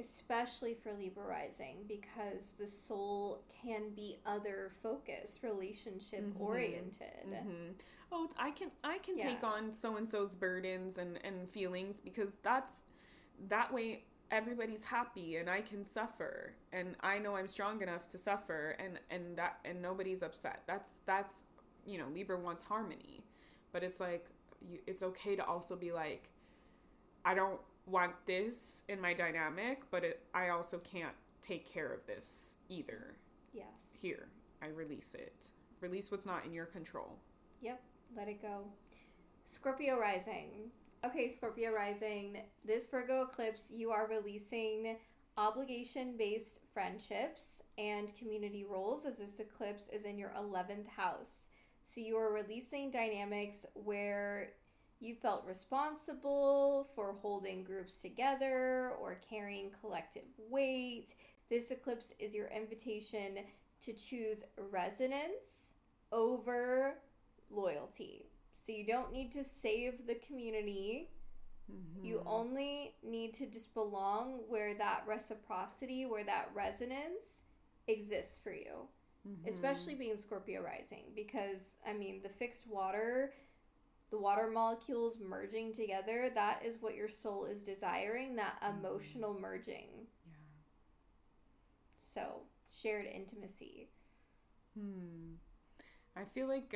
Especially for Libra rising, because the soul can be other focused, relationship oriented. Oh, I can take on so-and-so's burdens and feelings, because that way everybody's happy and I can suffer and I know I'm strong enough to suffer and nobody's upset. That's Libra wants harmony, but it's like it's okay to also be like, I don't want this in my dynamic, but I also can't take care of this either. Yes. Here, I release it. Release what's not in your control. Yep, let it go. Scorpio rising. Okay, Scorpio rising, this Virgo eclipse, you are releasing obligation-based friendships and community roles, as this eclipse is in your 11th house. So you are releasing dynamics where you felt responsible for holding groups together or carrying collective weight. This eclipse is your invitation to choose resonance over loyalty. So you don't need to save the community. You only need to just belong where that reciprocity, where that resonance exists for you. Especially being Scorpio rising, because, the fixed water, the water molecules merging together, that is what your soul is desiring, that emotional merging. Yeah. So, shared intimacy. I feel like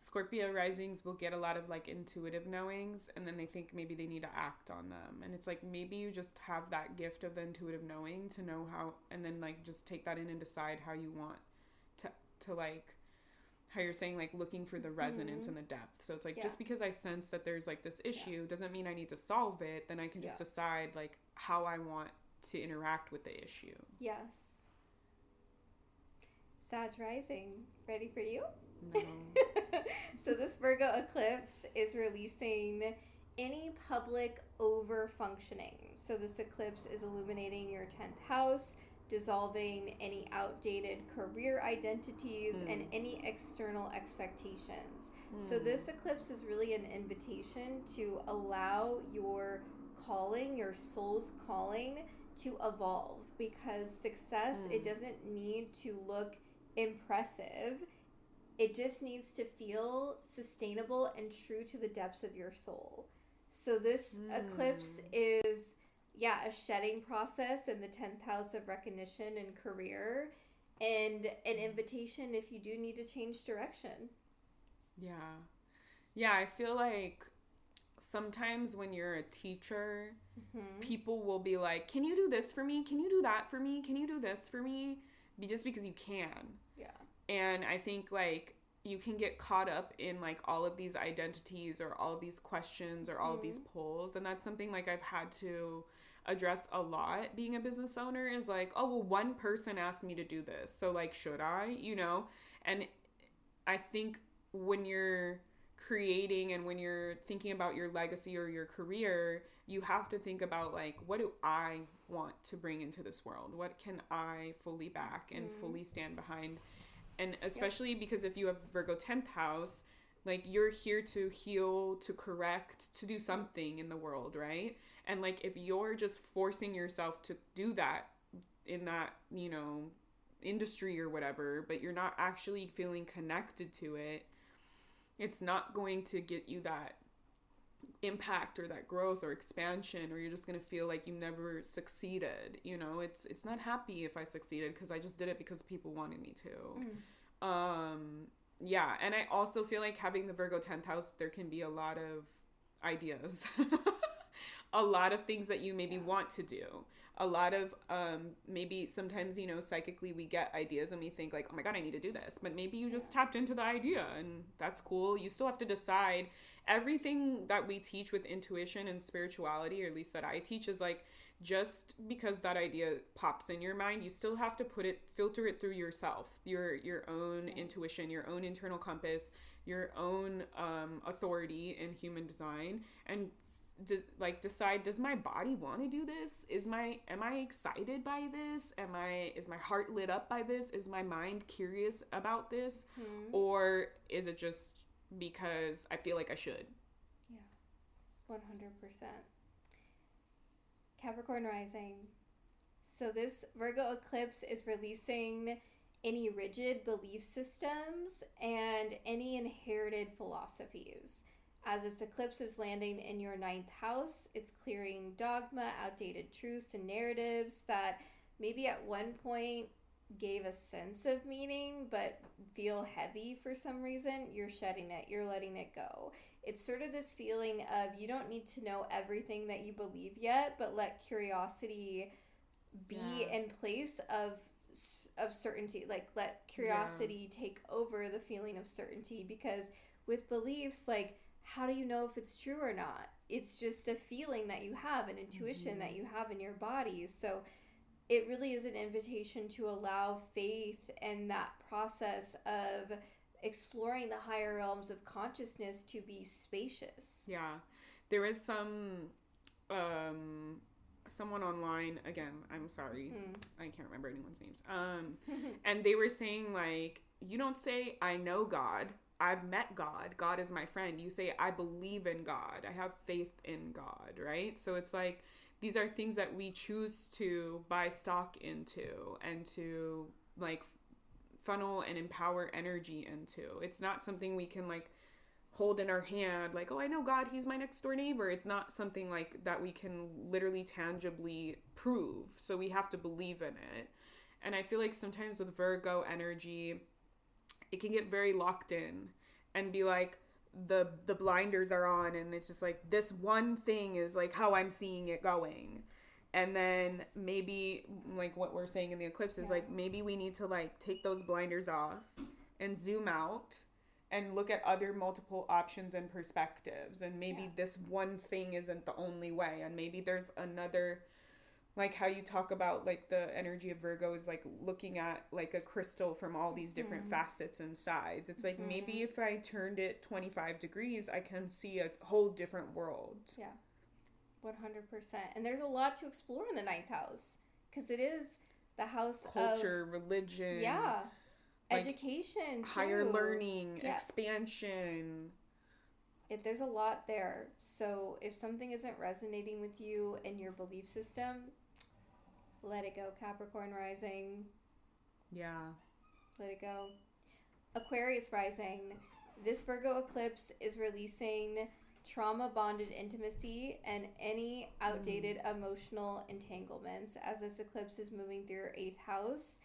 Scorpio risings will get a lot of like intuitive knowings, and then they think maybe they need to act on them. And it's like, maybe you just have that gift of the intuitive knowing to know how, and then like just take that in and decide how you want to like, how you're saying, like looking for the resonance and the depth. So it's like, just because I sense that there's like this issue doesn't mean I need to solve it. Then I can just decide like how I want to interact with the issue. Yes. Sag rising, ready for you? No. So this Virgo eclipse is releasing any public over-functioning. So this eclipse is illuminating your 10th house, dissolving any outdated career identities and any external expectations. So this eclipse is really an invitation to allow your calling, your soul's calling, to evolve, because success, it doesn't need to look impressive. It just needs to feel sustainable and true to the depths of your soul. So this eclipse is, a shedding process in the 10th house of recognition and career, and an invitation if you do need to change direction. Yeah, I feel like sometimes when you're a teacher, people will be like, can you do this for me? Can you do that for me? Can you do this for me? Just because you can. Yeah. And I think like you can get caught up in like all of these identities or all of these questions or all of these polls. And that's something like I've had to address a lot being a business owner, is like, oh, well, one person asked me to do this, so like, should I, And I think when you're creating and when you're thinking about your legacy or your career, you have to think about like, what do I want to bring into this world? What can I fully back and fully stand behind? And especially because if you have Virgo 10th house, like you're here to heal, to correct, to do something in the world, right? And like if you're just forcing yourself to do that in that, industry or whatever, but you're not actually feeling connected to it, it's not going to get you that impact or that growth or expansion, or you're just going to feel like you never succeeded. It's not happy if I succeeded because I just did it because people wanted me to. And I also feel like having the Virgo 10th house, there can be a lot of ideas, a lot of things that you maybe want to do, a lot of maybe sometimes, psychically we get ideas and we think like, oh my God, I need to do this. But maybe you just tapped into the idea and that's cool. You still have to decide. Everything that we teach with intuition and spirituality, or at least that I teach, is like, just because that idea pops in your mind, you still have to filter it through yourself, your own intuition, your own internal compass, your own authority in human design, and decide, does my body want to do this? Am I excited by this? Is my heart lit up by this? Is my mind curious about this? Or is it just because I feel like I should? Yeah, 100%. Capricorn rising. So this Virgo eclipse is releasing any rigid belief systems and any inherited philosophies. As this eclipse is landing in your 9th house, it's clearing dogma, outdated truths, and narratives that maybe at one point gave a sense of meaning but feel heavy for some reason. You're shedding it. You're letting it go. It's sort of this feeling of you don't need to know everything that you believe yet, but let curiosity be in place of certainty. Like, let curiosity take over the feeling of certainty, because with beliefs, like, how do you know if it's true or not? It's just a feeling that you have, an intuition that you have in your body. So it really is an invitation to allow faith and that process of exploring the higher realms of consciousness to be spacious. Yeah. There is someone online, again, I'm sorry, I can't remember anyone's names. And they were saying, like, you don't say, I know God, I've met God, God is my friend. You say, I believe in God, I have faith in God, right? So it's like, these are things that we choose to buy stock into and to, like, funnel and empower energy into. It's not something we can, like, hold in our hand, like, oh, I know God, he's my next door neighbor. It's not something like that we can literally tangibly prove. So we have to believe in it. And I feel like sometimes with Virgo energy, it can get very locked in. and be like, the blinders are on, and it's just like this one thing is like how I'm seeing it going. And then maybe like what we're saying in the eclipse is like maybe we need to like take those blinders off and zoom out and look at other multiple options and perspectives, and maybe this one thing isn't the only way, and maybe there's another, like how you talk about like the energy of Virgo is like looking at like a crystal from all these different facets and sides. It's like maybe if I turned it 25 degrees, I can see a whole different world. Yeah, 100%. And there's a lot to explore in the ninth house, because it is the house culture, of religion. Yeah. Like education, higher learning, expansion. There's a lot there. So if something isn't resonating with you and your belief system, let it go, Capricorn rising. Yeah. Let it go. Aquarius rising. This Virgo eclipse is releasing trauma-bonded intimacy and any outdated emotional entanglements. As this eclipse is moving through your 8th house,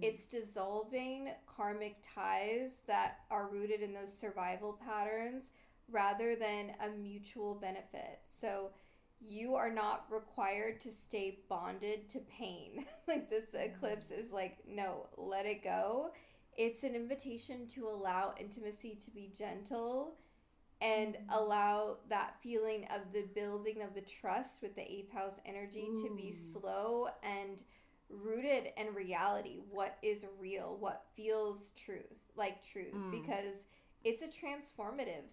it's dissolving karmic ties that are rooted in those survival patterns rather than a mutual benefit. So you are not required to stay bonded to pain. Like this eclipse is like, no, let it go. It's an invitation to allow intimacy to be gentle and allow that feeling of the building of the trust with the 8th house energy to be slow and rooted in reality. What is real? What feels truth? Because it's a transformative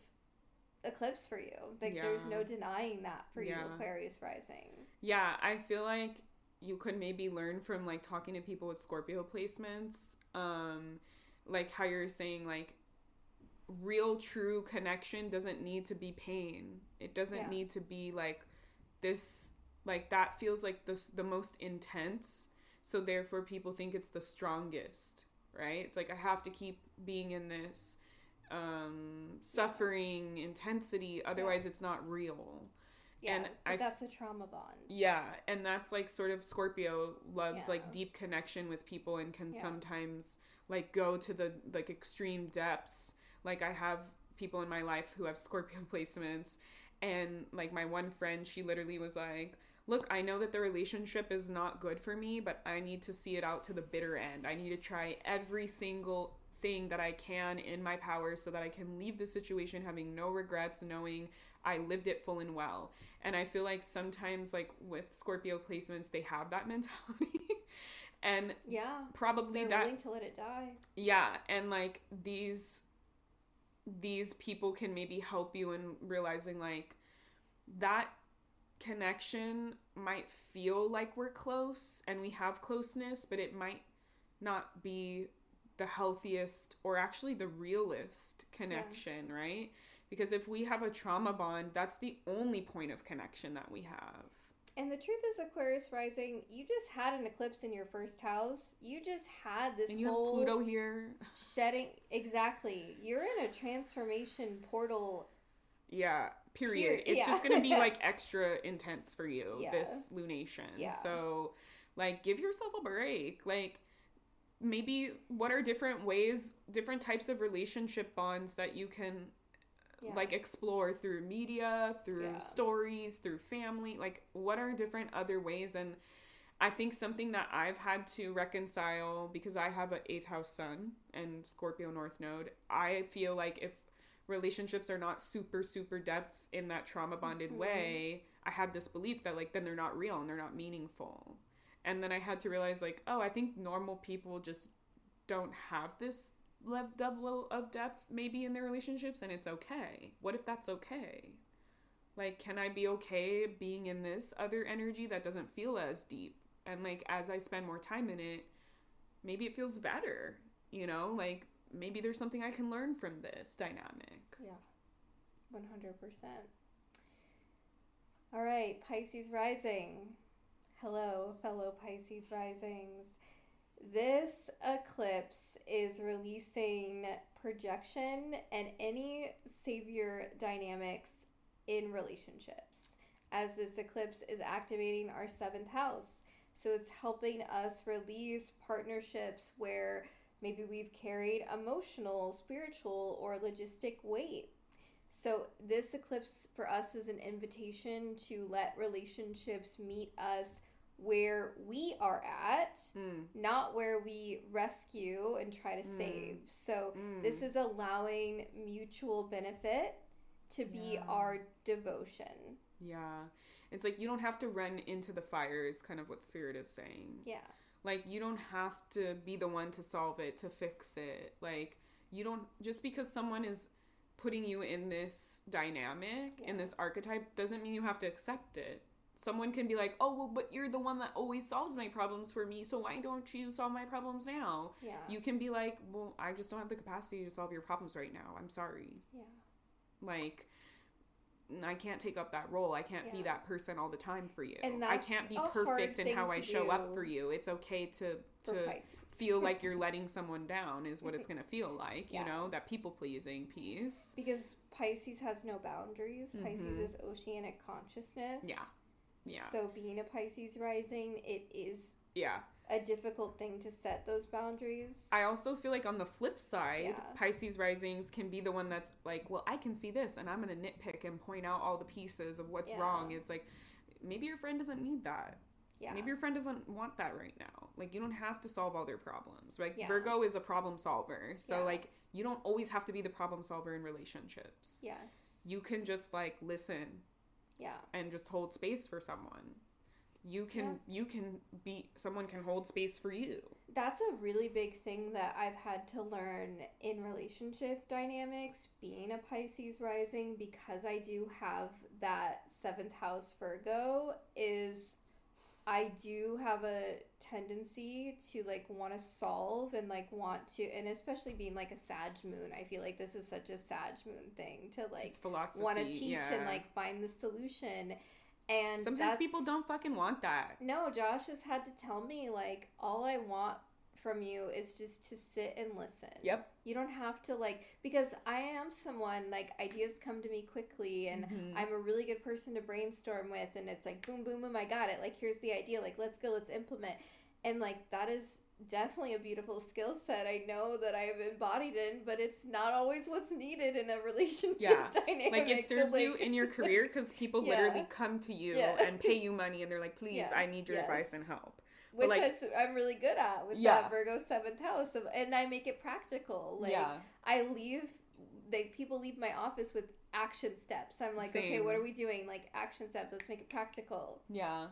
eclipse for you. Like there's no denying that for you, Aquarius rising. Yeah, I feel like you could maybe learn from like talking to people with Scorpio placements. Like how you're saying, like real true connection doesn't need to be pain. It doesn't need to be like this, like that feels like the most intense, so therefore people think it's the strongest, right? It's like I have to keep being in this suffering intensity, otherwise it's not real. And that's a trauma bond. Yeah, and that's like sort of Scorpio loves like deep connection with people and can sometimes like go to the like extreme depths. Like I have people in my life who have Scorpio placements, and like my one friend, she literally was like, look, I know that the relationship is not good for me, but I need to see it out to the bitter end. I need to try every single thing that I can in my power so that I can leave the situation having no regrets, knowing I lived it full and well. And I feel like sometimes like with Scorpio placements, they have that mentality. And probably they're willing to let it die. Yeah, and like these people can maybe help you in realizing like that connection might feel like we're close and we have closeness, but it might not be the healthiest or actually the realest connection, right? Because if we have a trauma bond, that's the only point of connection that we have. And the truth is, Aquarius rising, you just had an eclipse in your 1st house. You just had this and you have Pluto here. Shedding. Exactly. You're in a transformation portal. Yeah, period. It's just going to be like extra intense for you, this lunation. Yeah. So like give yourself a break. Like maybe what are different ways, different types of relationship bonds that you can like explore through media, through stories, through family, like what are different other ways. And I think something that I've had to reconcile, because I have an 8th house sun and Scorpio North Node, I feel like if relationships are not super depth in that trauma bonded way, I had this belief that like then they're not real and they're not meaningful. And then I had to realize like, oh, I think normal people just don't have this level of depth maybe in their relationships, and it's okay. What if that's okay? Like, can I be okay being in this other energy that doesn't feel as deep? And like as I spend more time in it, maybe it feels better, you know? Like maybe there's something I can learn from this dynamic. Yeah, 100%. All right, Pisces rising. Hello, fellow Pisces risings. This eclipse is releasing projection and any savior dynamics in relationships, as this eclipse is activating our 7th house. So it's helping us release partnerships where Maybe we've carried emotional, spiritual, or logistic weight. So this eclipse for us is an invitation to let relationships meet us where we are at, not where we rescue and try to save. So this is allowing mutual benefit to be our devotion. Yeah. It's like you don't have to run into the fire is kind of what Spirit is saying. Yeah. Like, you don't have to be the one to solve it, to fix it. Like, you don't, just because someone is putting you in this dynamic, in this archetype, doesn't mean you have to accept it. Someone can be like, oh, well, but you're the one that always solves my problems for me, so why don't you solve my problems now? Yeah. You can be like, well, I just don't have the capacity to solve your problems right now. I'm sorry. Yeah. Like, I can't take up that role. I can't be that person all the time for you. And I can't be perfect in how I show up for you. It's okay to feel like you're letting someone down is what it's going to feel like, you know, that people-pleasing piece. Because Pisces has no boundaries. Pisces is oceanic consciousness. Yeah. Yeah. So being a Pisces rising, it is a difficult thing to set those boundaries. I also feel like on the flip side, Pisces risings can be the one that's like, well, I can see this and I'm going to nitpick and point out all the pieces of what's wrong. It's like, maybe your friend doesn't need that. Yeah. Maybe your friend doesn't want that right now. Like, you don't have to solve all their problems. Like, Virgo is a problem solver. So, like, you don't always have to be the problem solver in relationships. Yes. You can just, like, listen. Yeah. And just hold space for someone. You can be, someone can hold space for you. That's a really big thing that I've had to learn in relationship dynamics, being a Pisces rising, because I do have that 7th house Virgo, is I do have a tendency to, like, want to solve and, like, want to, and especially being, like, a Sag moon, I feel like this is such a Sag moon thing to, like, want to teach and, like, find the solution. And sometimes people don't fucking want that. No, Josh has had to tell me, like, all I want from you is just to sit and listen. Yep. You don't have to, like, because I am someone, like, ideas come to me quickly, and I'm a really good person to brainstorm with, and it's like, boom, boom, boom, I got it. Like, here's the idea. Like, let's go, let's implement. And, like, that is definitely a beautiful skill set I know that I have embodied in, but it's not always what's needed in a relationship dynamic. Like, it serves you in your career because people literally come to you and pay you money, and they're like, please, I need your advice and help. Which, like, I'm really good at with that Virgo 7th house. And I make it practical. Like, I leave, people leave my office with action steps. I'm like, okay, what are we doing? Like, action steps, let's make it practical. Yeah.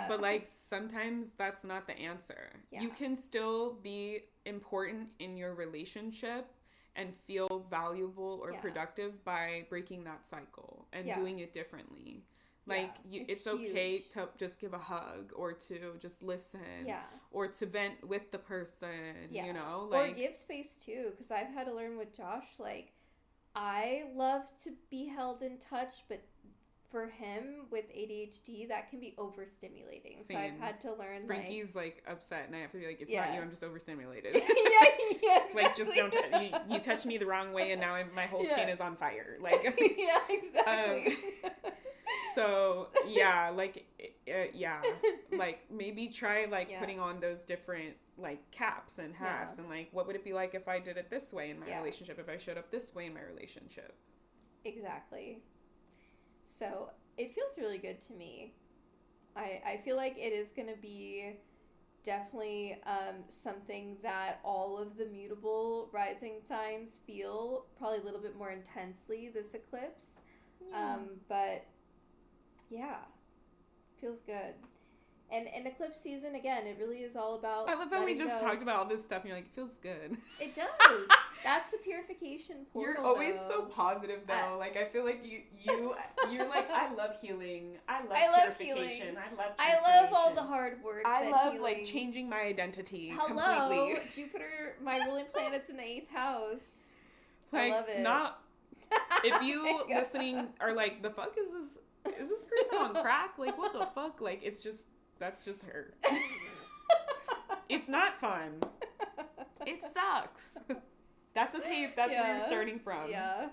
But, like, sometimes that's not the answer. You can still be important in your relationship and feel valuable or productive by breaking that cycle and doing it differently. Like, it's okay to just give a hug or to just listen or to vent with the person, you know? Like, or give space, too, because I've had to learn with Josh, like, I love to be held in touch, but for him with ADHD, that can be overstimulating. Same. So I've had to learn, Frankie's, like, upset, and I have to be like, it's not you, I'm just overstimulated. Exactly. Like, just don't, you touch me the wrong way, and now my whole skin is on fire. Like, exactly. So, like, like, maybe try, like, putting on those different, like, caps and hats, and, like, what would it be like if I did it this way in my relationship, if I showed up this way in my relationship? Exactly. So, it feels really good to me. I feel like it is going to be definitely something that all of the mutable rising signs feel probably a little bit more intensely this eclipse. But yeah, feels good. And eclipse season, again, it really is all about I love how we just talked about all this stuff and you're like, it feels good. It does. That's the purification portal. You're always so positive, though. Like, I feel like you're like, I love healing. I love purification. Healing. I love all the hard work. I love, like, changing my identity completely. Jupiter, my ruling planet's in the 8th house. Like, I love it. If you listening are like, the fuck is this person on crack? Like, what the fuck? Like, that's just her. It's not fun. It sucks. That's okay if that's where you're starting from. Yeah.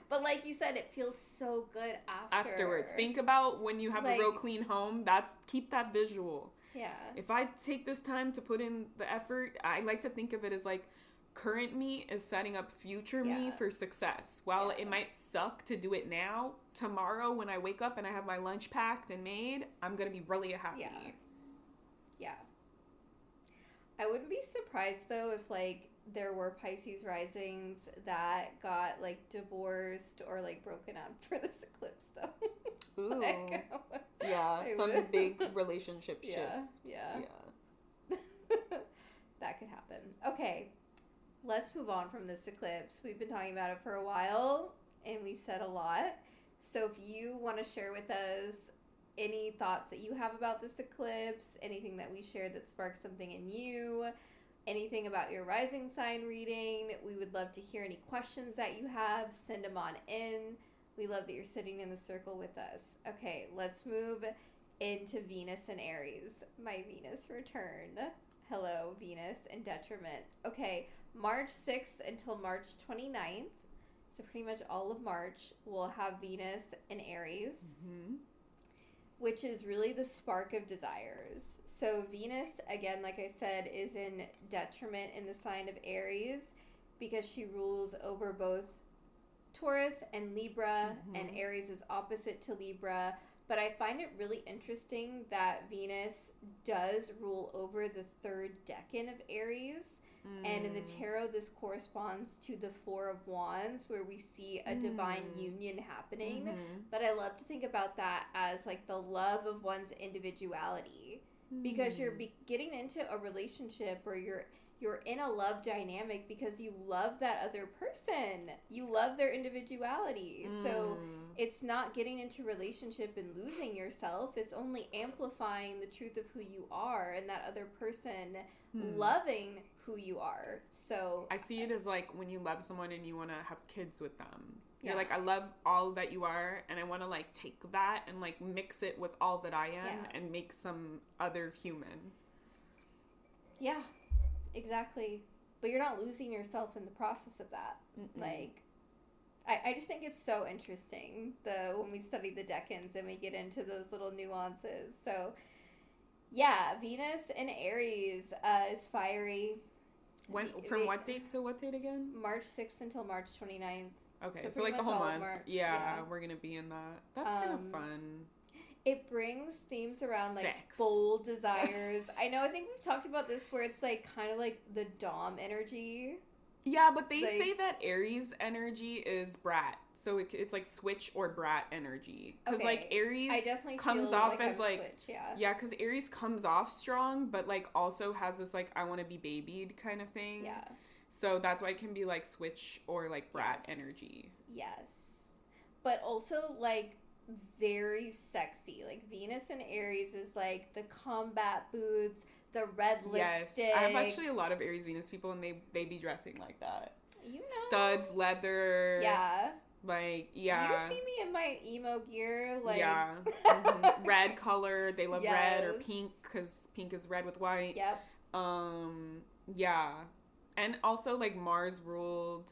But like you said, it feels so good afterwards. Think about when you have a real clean home. Keep that visual. if I take this time to put in the effort, I like to think of it as like current me is setting up future me for success. While it might suck to do it now, tomorrow when I wake up and I have my lunch packed and made, I'm going to be really happy. Yeah. I wouldn't be surprised though if like there were Pisces risings that got like divorced or like broken up for this eclipse though. Ooh. Like, some big relationship shift. Yeah. That could happen. Okay. Let's move on from this eclipse. We've been talking about it for a while and we said a lot. So if you want to share with us any thoughts that you have about this eclipse, anything that we shared that sparked something in you, anything about your rising sign reading, we would love to hear any questions that you have. Send them on in. We love that you're sitting in the circle with us. Okay, let's move into Venus and Aries. My Venus returned. Hello, Venus in detriment. Okay, March 6th until March 29th. So pretty much all of March, we'll have Venus in Aries. Which is really the spark of desires. So Venus, again, like I said, is in detriment in the sign of Aries because she rules over both Taurus and Libra, and Aries is opposite to Libra. But I find it really interesting that Venus does rule over the third decan of Aries. And in the tarot, this corresponds to the Four of Wands, where we see a divine union happening. But I love to think about that as like the love of one's individuality, because you're getting into a relationship or you're in a love dynamic because you love that other person. You love their individuality. So it's not getting into a relationship and losing yourself. It's only amplifying the truth of who you are and that other person loving who you are. So I see it as like when you love someone and you want to have kids with them. You're like, I love all that you are, and I want to like take that and like mix it with all that I am and make some other human. Yeah. Exactly. But you're not losing yourself in the process of that. Like, I just think it's so interesting when we study the decans and we get into those little nuances. So, yeah, Venus in Aries is fiery. From what date to what date again? March 6th until March 29th. Okay, so like the whole month. Yeah, we're going to be in that. That's kind of fun. It brings themes around, like, sex. bold desires. I think we've talked about this where it's, like, kind of like the Dom energy. Yeah, but they say that Aries energy is brat. So it's, like, switch or brat energy. Because, like, Aries I definitely comes feel off like as, like... switch, Yeah, because Aries comes off strong, but, like, also has this, like, I want to be babied kind of thing. Yeah. So that's why it can be, like, switch or, like, brat energy. Yes. But also, like... very sexy. Like Venus and Aries is like the combat boots, the red lipstick. Yes, I have actually a lot of Aries Venus people, and they be dressing like that. You know, studs, leather. Yeah. Like yeah. You see me in my emo gear, like yeah. Red color. They love red or pink because pink is red with white. Yep. Yeah, and also like Mars ruled.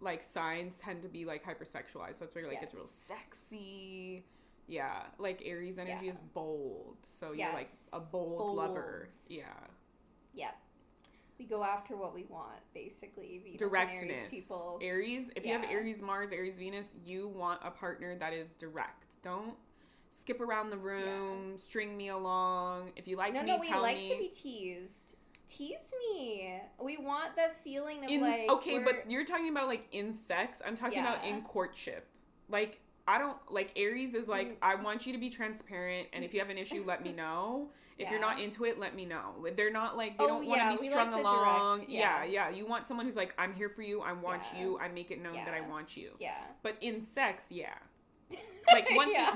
Like, signs tend to be, like, hypersexualized. So, it's where you're, like, it's real sexy. Yeah. Like, Aries energy is bold. So, you're, like, a bold lover. Yeah. Yeah. We go after what we want, basically. Venus Directness. And Aries people. Aries, if you have Aries Mars, Aries Venus, you want a partner that is direct. Don't skip around the room, string me along. If you like me, tell me. No, we like to be teased. Tease me. We want the feeling of like... Okay, but you're talking about like in sex. I'm talking about in courtship. Like, I don't... Like, Aries is like, I want you to be transparent, and if you have an issue, let me know. If you're not into it, let me know. They're not like... They don't want to be strung along. Direct, yeah. You want someone who's like, I'm here for you. I want you. I make it known that I want you. Yeah. But in sex, like,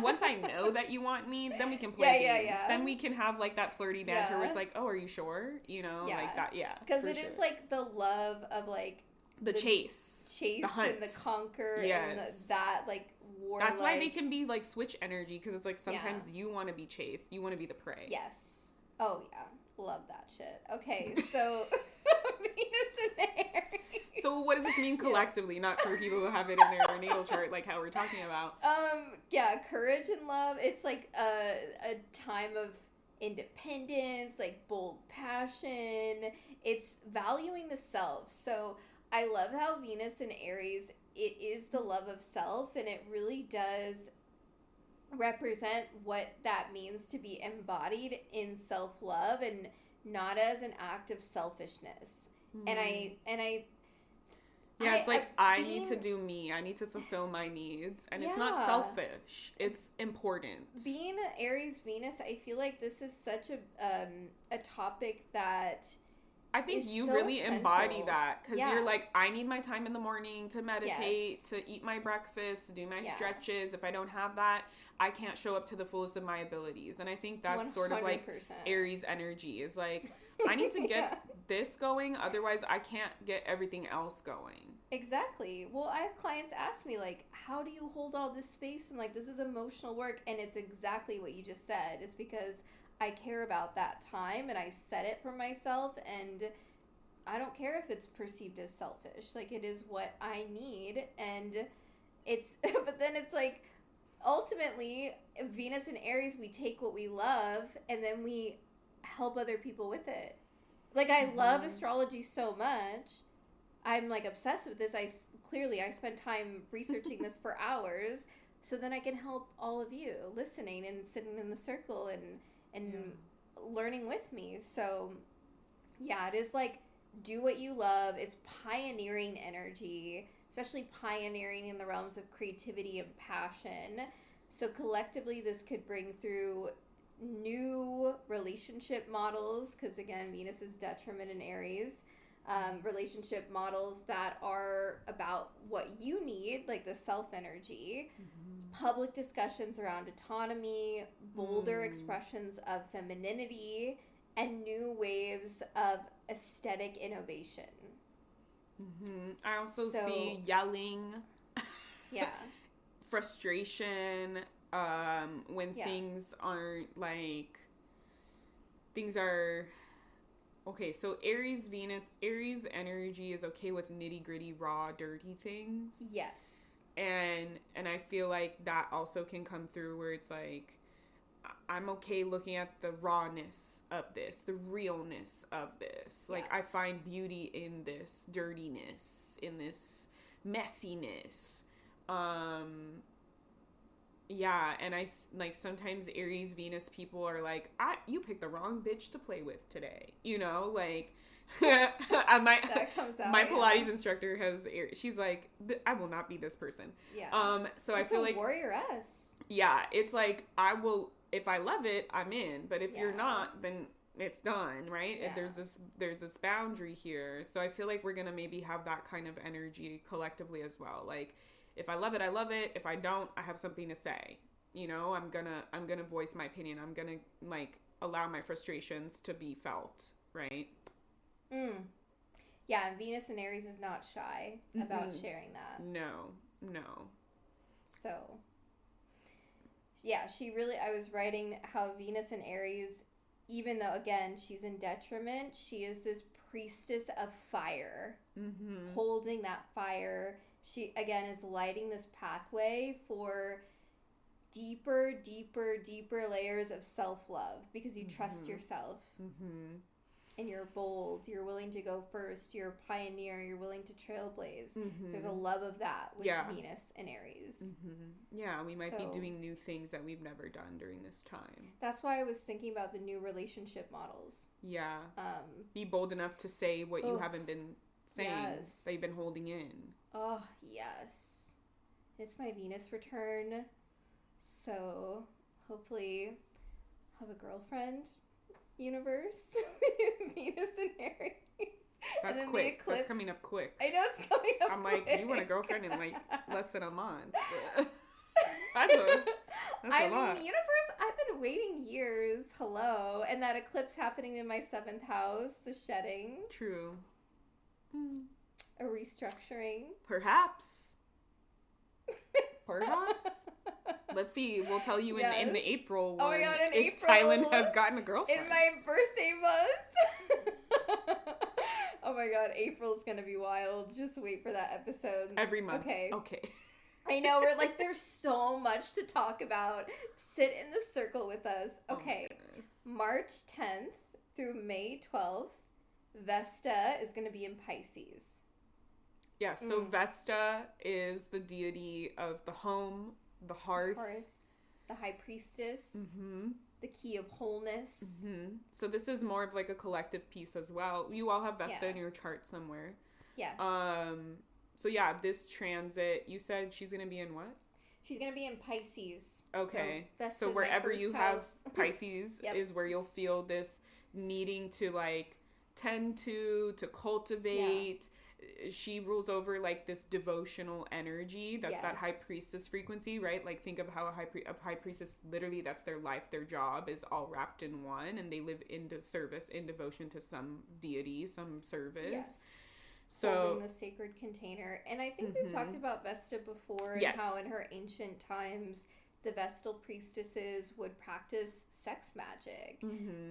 once I know that you want me, then we can play games. Yeah. Then we can have, like, that flirty banter where it's like, oh, are you sure? You know? Like that, because it is, like, the love of, like... The chase. The hunt. And the conquer. And that, like, war. That's why they can be, like, switch energy, because it's, like, sometimes you want to be chased. You want to be the prey. Yes. Oh, yeah. Love that shit. Okay, so... Venus and Aries. So what does this mean collectively, not for people who have it in their natal chart, like how we're talking about? Courage and love. It's like a time of independence, like bold passion. It's valuing the self. So I love how Venus in Aries, it is the love of self, and it really does represent what that means to be embodied in self-love and not as an act of selfishness. And it's like I need to do me. I need to fulfill my needs. And it's not selfish. It's important. Being an Aries Venus, I feel like this is such a topic that I think you so really essential. Embody that because you're like, I need my time in the morning to meditate, to eat my breakfast, to do my stretches. If I don't have that, I can't show up to the fullest of my abilities. And I think that's 100%. Sort of like Aries energy is like, I need to get this going. Otherwise, I can't get everything else going. Exactly. Well, I have clients ask me, like, how do you hold all this space? And, like, this is emotional work. And it's exactly what you just said. It's because I care about that time and I set it for myself, and I don't care if it's perceived as selfish. Like, it is what I need. And it's, but then it's like, ultimately, Venus and Aries, we take what we love and then we help other people with it. Like, I love astrology so much. I'm, like, obsessed with this. I spend time researching this for hours so then I can help all of you listening and sitting in the circle and learning with me. So, yeah, it is like, do what you love. It's pioneering energy, especially pioneering in the realms of creativity and passion. So collectively, this could bring through new relationship models, because again, Venus is detriment in Aries. Relationship models that are about what you need, like the self energy, public discussions around autonomy, bolder expressions of femininity, and new waves of aesthetic innovation. I also see yelling, frustration, when things aren't like, things are... Okay, so Aries energy is okay with nitty-gritty, raw, dirty things. Yes. And I feel like that also can come through where it's like, I'm okay looking at the rawness of this, the realness of this. Yeah. Like, I find beauty in this dirtiness, in this messiness. Yeah, and I, like, sometimes Aries Venus people are like, you picked the wrong bitch to play with today. You know, like, my Pilates instructor has, she's like, I will not be this person. Yeah. So I feel like warrioress. Yeah, it's like, I will, if I love it, I'm in. But if you're not, then it's done, right? Yeah. There's this boundary here. So I feel like we're gonna maybe have that kind of energy collectively as well. Like, if I love it, I love it. If I don't, I have something to say. You know, I'm gonna voice my opinion. I'm gonna, like, allow my frustrations to be felt, right? Yeah, and Venus and Aries is not shy about sharing that. No. So, yeah, I was writing how Venus and Aries, even though, again, she's in detriment, she is this priestess of fire, holding that fire. She, again, is lighting this pathway for deeper layers of self-love, because you trust yourself. And you're bold. You're willing to go first. You're a pioneer. You're willing to trailblaze. There's a love of that with Venus and Aries. Yeah, we might be doing new things that we've never done during this time. That's why I was thinking about the new relationship models. Yeah. Be bold enough to say what you haven't been saying, that you've been holding in. Oh, yes. It's my Venus return. So, hopefully, I'll have a girlfriend universe. Venus and Aries. That's quick. That's coming up quick. I know it's coming up I'm quick. Like, you want a girlfriend in, like, less than a month. That's a lot. Universe, I've been waiting years. Hello. And that eclipse happening in my 7th house, the shedding. True. A restructuring. Perhaps. Let's see. We'll tell you in the April one. Oh my God, if Thailand has gotten a girlfriend. In my birthday month. Oh my God, April's gonna be wild. Just wait for that episode. Every month. Okay. I know, we're like, there's so much to talk about. Sit in the circle with us. Okay, March 10th through May 12th, Vesta is going to be in Pisces. Yeah, so Vesta is the deity of the home, the hearth. The high priestess, the key of wholeness. So this is more of like a collective piece as well. You all have Vesta in your chart somewhere. Yes. So yeah, this transit, you said she's going to be in what? She's going to be in Pisces. Okay. So wherever you have Pisces is where you'll feel this needing to like tend to cultivate. Yeah. She rules over like this devotional energy. That's that high priestess frequency, right? Like think of how a high priestess, literally that's their life, their job is all wrapped in one, and they live in service, in devotion to some deity, some service. Yes. So holding the sacred container. And I think we've talked about Vesta before and how in her ancient times the Vestal priestesses would practice sex magic.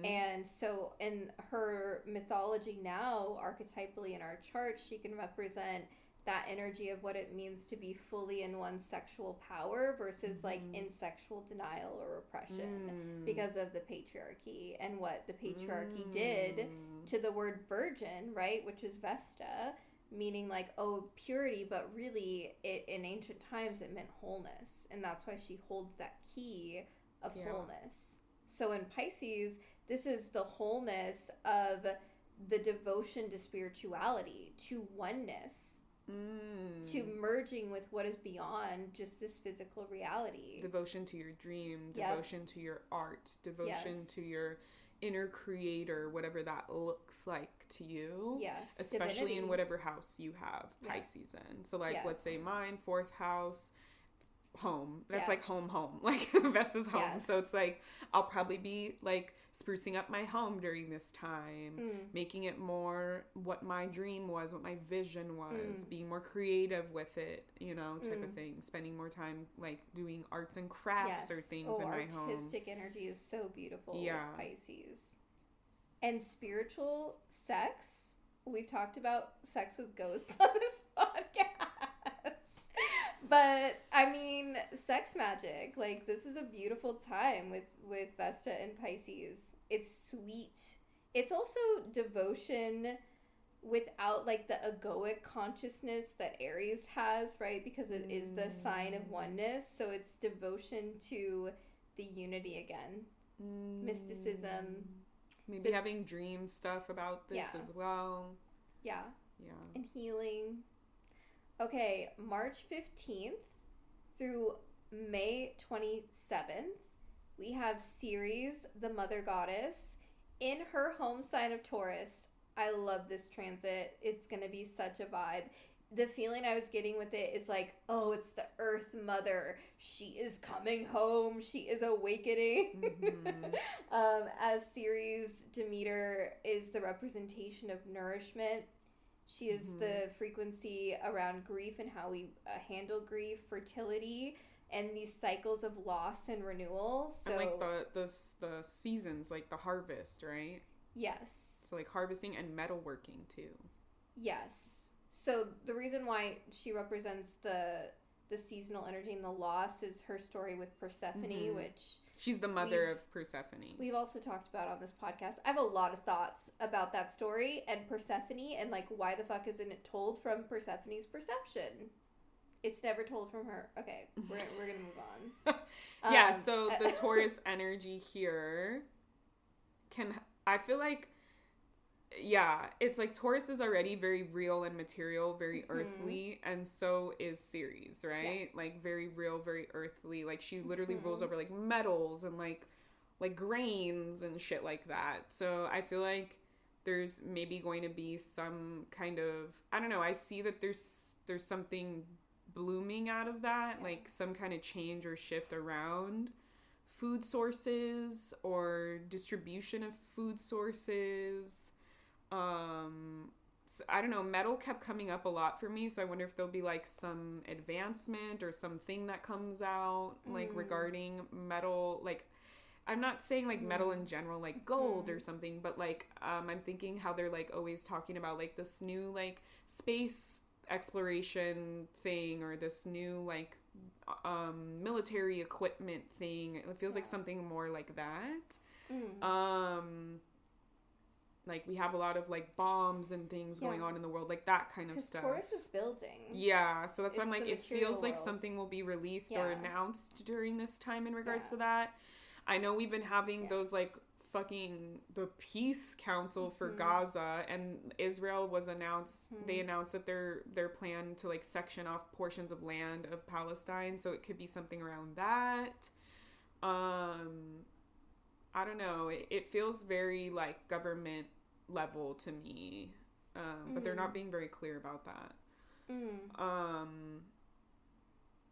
And so in her mythology now, archetypally in our chart, she can represent that energy of what it means to be fully in one's sexual power versus like in sexual denial or repression because of the patriarchy and what the patriarchy did to the word virgin, right, which is Vesta, meaning like, oh, purity, but really in ancient times it meant wholeness, and that's why she holds that key of wholeness. So in Pisces, this is the wholeness of the devotion to spirituality, to oneness, to merging with what is beyond just this physical reality. Devotion to your dream, devotion to your art, devotion to your inner creator, whatever that looks like to you. Yes. Especially divinity. in whatever house you have Pisces in. So like let's say mine, 4th house, home. That's like home. Like Vesta's home. Yes. So it's like I'll probably be like sprucing up my home during this time, making it more what my dream was, what my vision was, being more creative with it, you know, type of thing. Spending more time like doing arts and crafts or things in my home. Artistic energy is so beautiful with Pisces. And spiritual sex, we've talked about sex with ghosts on this podcast. But I mean, sex magic, like this is a beautiful time with Vesta and Pisces. It's sweet. It's also devotion without like the egoic consciousness that Aries has, right? Because it is the sign of oneness. So it's devotion to the unity again. Mysticism. Maybe having dream stuff about this as well. Yeah. And healing. Okay, March 15th through May 27th, we have Ceres, the mother goddess, in her home sign of Taurus. I love this transit. It's going to be such a vibe. The feeling I was getting with it is like, oh, it's the Earth Mother. She is coming home. She is awakening. As Ceres, Demeter is the representation of nourishment. She is the frequency around grief and how we handle grief, fertility, and these cycles of loss and renewal. So, and like the seasons, like the harvest, right? Yes. So like harvesting and metalworking too. Yes. So the reason why she represents the seasonal energy and the loss is her story with Persephone, which... She's the mother of Persephone. We've also talked about on this podcast. I have a lot of thoughts about that story and Persephone and like why the fuck isn't it told from Persephone's perception? It's never told from her. Okay, we're gonna move on. So the Taurus energy here I feel like it's like Taurus is already very real and material, very earthly, and so is Ceres, right? Like very real, very earthly. Like she literally rules over like metals and like grains and shit like that. So I feel like there's maybe going to be some kind of, I don't know, I see that there's something blooming out of that, like some kind of change or shift around food sources or distribution of food sources. So I don't know, metal kept coming up a lot for me, so I wonder if there'll be like some advancement or something that comes out like regarding metal. Like I'm not saying like metal in general, like gold or something, but like I'm thinking how they're like always talking about like this new like space exploration thing or this new like military equipment thing. It feels like something more like that. Like we have a lot of like bombs and things going on in the world, like that kind of stuff. Taurus is building. Yeah, so that's why I'm like, it feels like world. Something will be released or announced during this time in regards to that. I know we've been having those like fucking the peace council for Gaza, and Israel was announced. They announced that their plan to like section off portions of land of Palestine, so it could be something around that. I don't know. It feels very like government level to me, but they're not being very clear about that.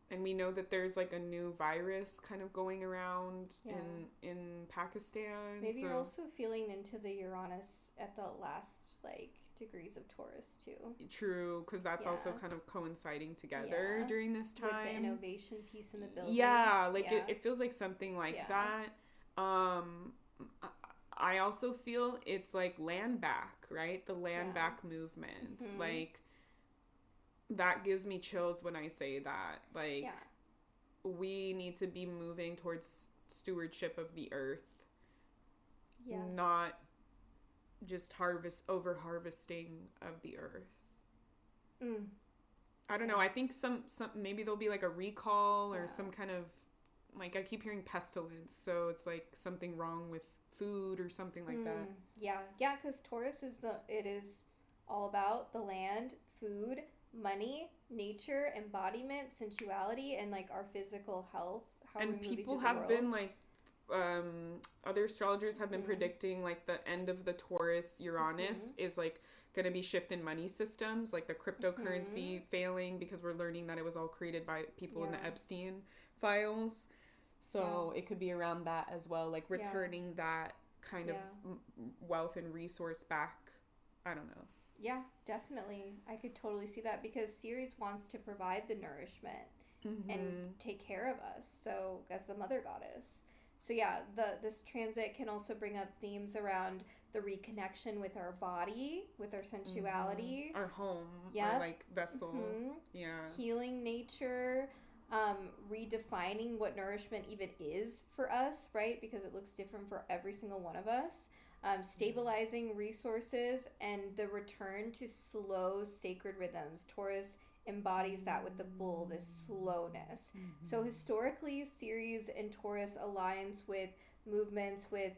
And we know that there's like a new virus kind of going around in Pakistan. Maybe you're also feeling into the Uranus at the last like degrees of Taurus too. True, because that's also kind of coinciding together during this time. With the innovation piece in the building. Yeah, like it feels like something like that. I also feel it's like land back, right? The land back movement. Like, that gives me chills when I say that. Like, we need to be moving towards stewardship of the earth. Yes. Not just over harvesting of the earth. I don't know. I think some maybe there'll be like a recall or some kind of, like, I keep hearing pestilence, so it's like something wrong with food or something like that. Yeah, because Taurus is all about the land, food, money, nature, embodiment, sensuality, and like our physical health. And people have been like, other astrologers have been predicting like the end of the Taurus Uranus is like going to be shift in money systems, like the cryptocurrency failing, because we're learning that it was all created by people in the Epstein files. So it could be around that as well, like returning that kind of wealth and resource back. I don't know. Yeah, definitely. I could totally see that, because Ceres wants to provide the nourishment and take care of us, so as the mother goddess. So yeah, this transit can also bring up themes around the reconnection with our body, with our sensuality. Our home, our like vessel. Healing nature. Redefining what nourishment even is for us, right? Because it looks different for every single one of us. Stabilizing resources and the return to slow sacred rhythms. Taurus embodies that with the bull, this slowness. So historically, Ceres and Taurus aligns with movements with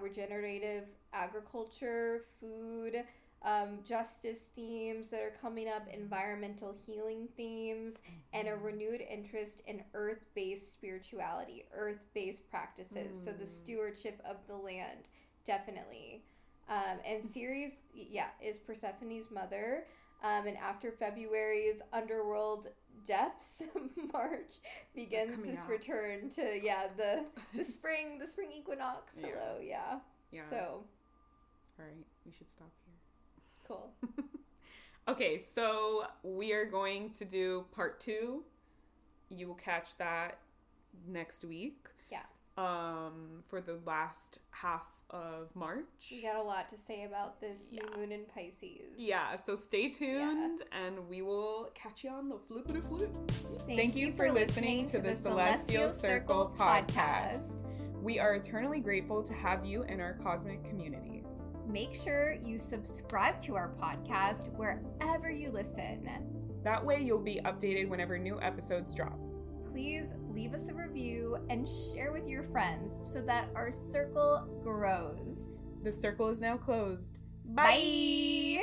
regenerative agriculture, food, justice themes that are coming up, environmental healing themes, and a renewed interest in earth-based spirituality, earth-based practices. So the stewardship of the land, definitely. And Ceres, is Persephone's mother. And after February's underworld depths, March begins this return to the spring equinox. Hello, So, all right, we should stop here. Cool. Okay, so we are going to do part 2. You will catch that next week. Yeah. For the last half of March. We got a lot to say about this new moon in Pisces. Yeah, so stay tuned and we will catch you on the flippity flip. Thank you for listening to the Celestial Circle podcast. We are eternally grateful to have you in our cosmic community. Make sure you subscribe to our podcast wherever you listen. That way you'll be updated whenever new episodes drop. Please leave us a review and share with your friends so that our circle grows. The circle is now closed. Bye!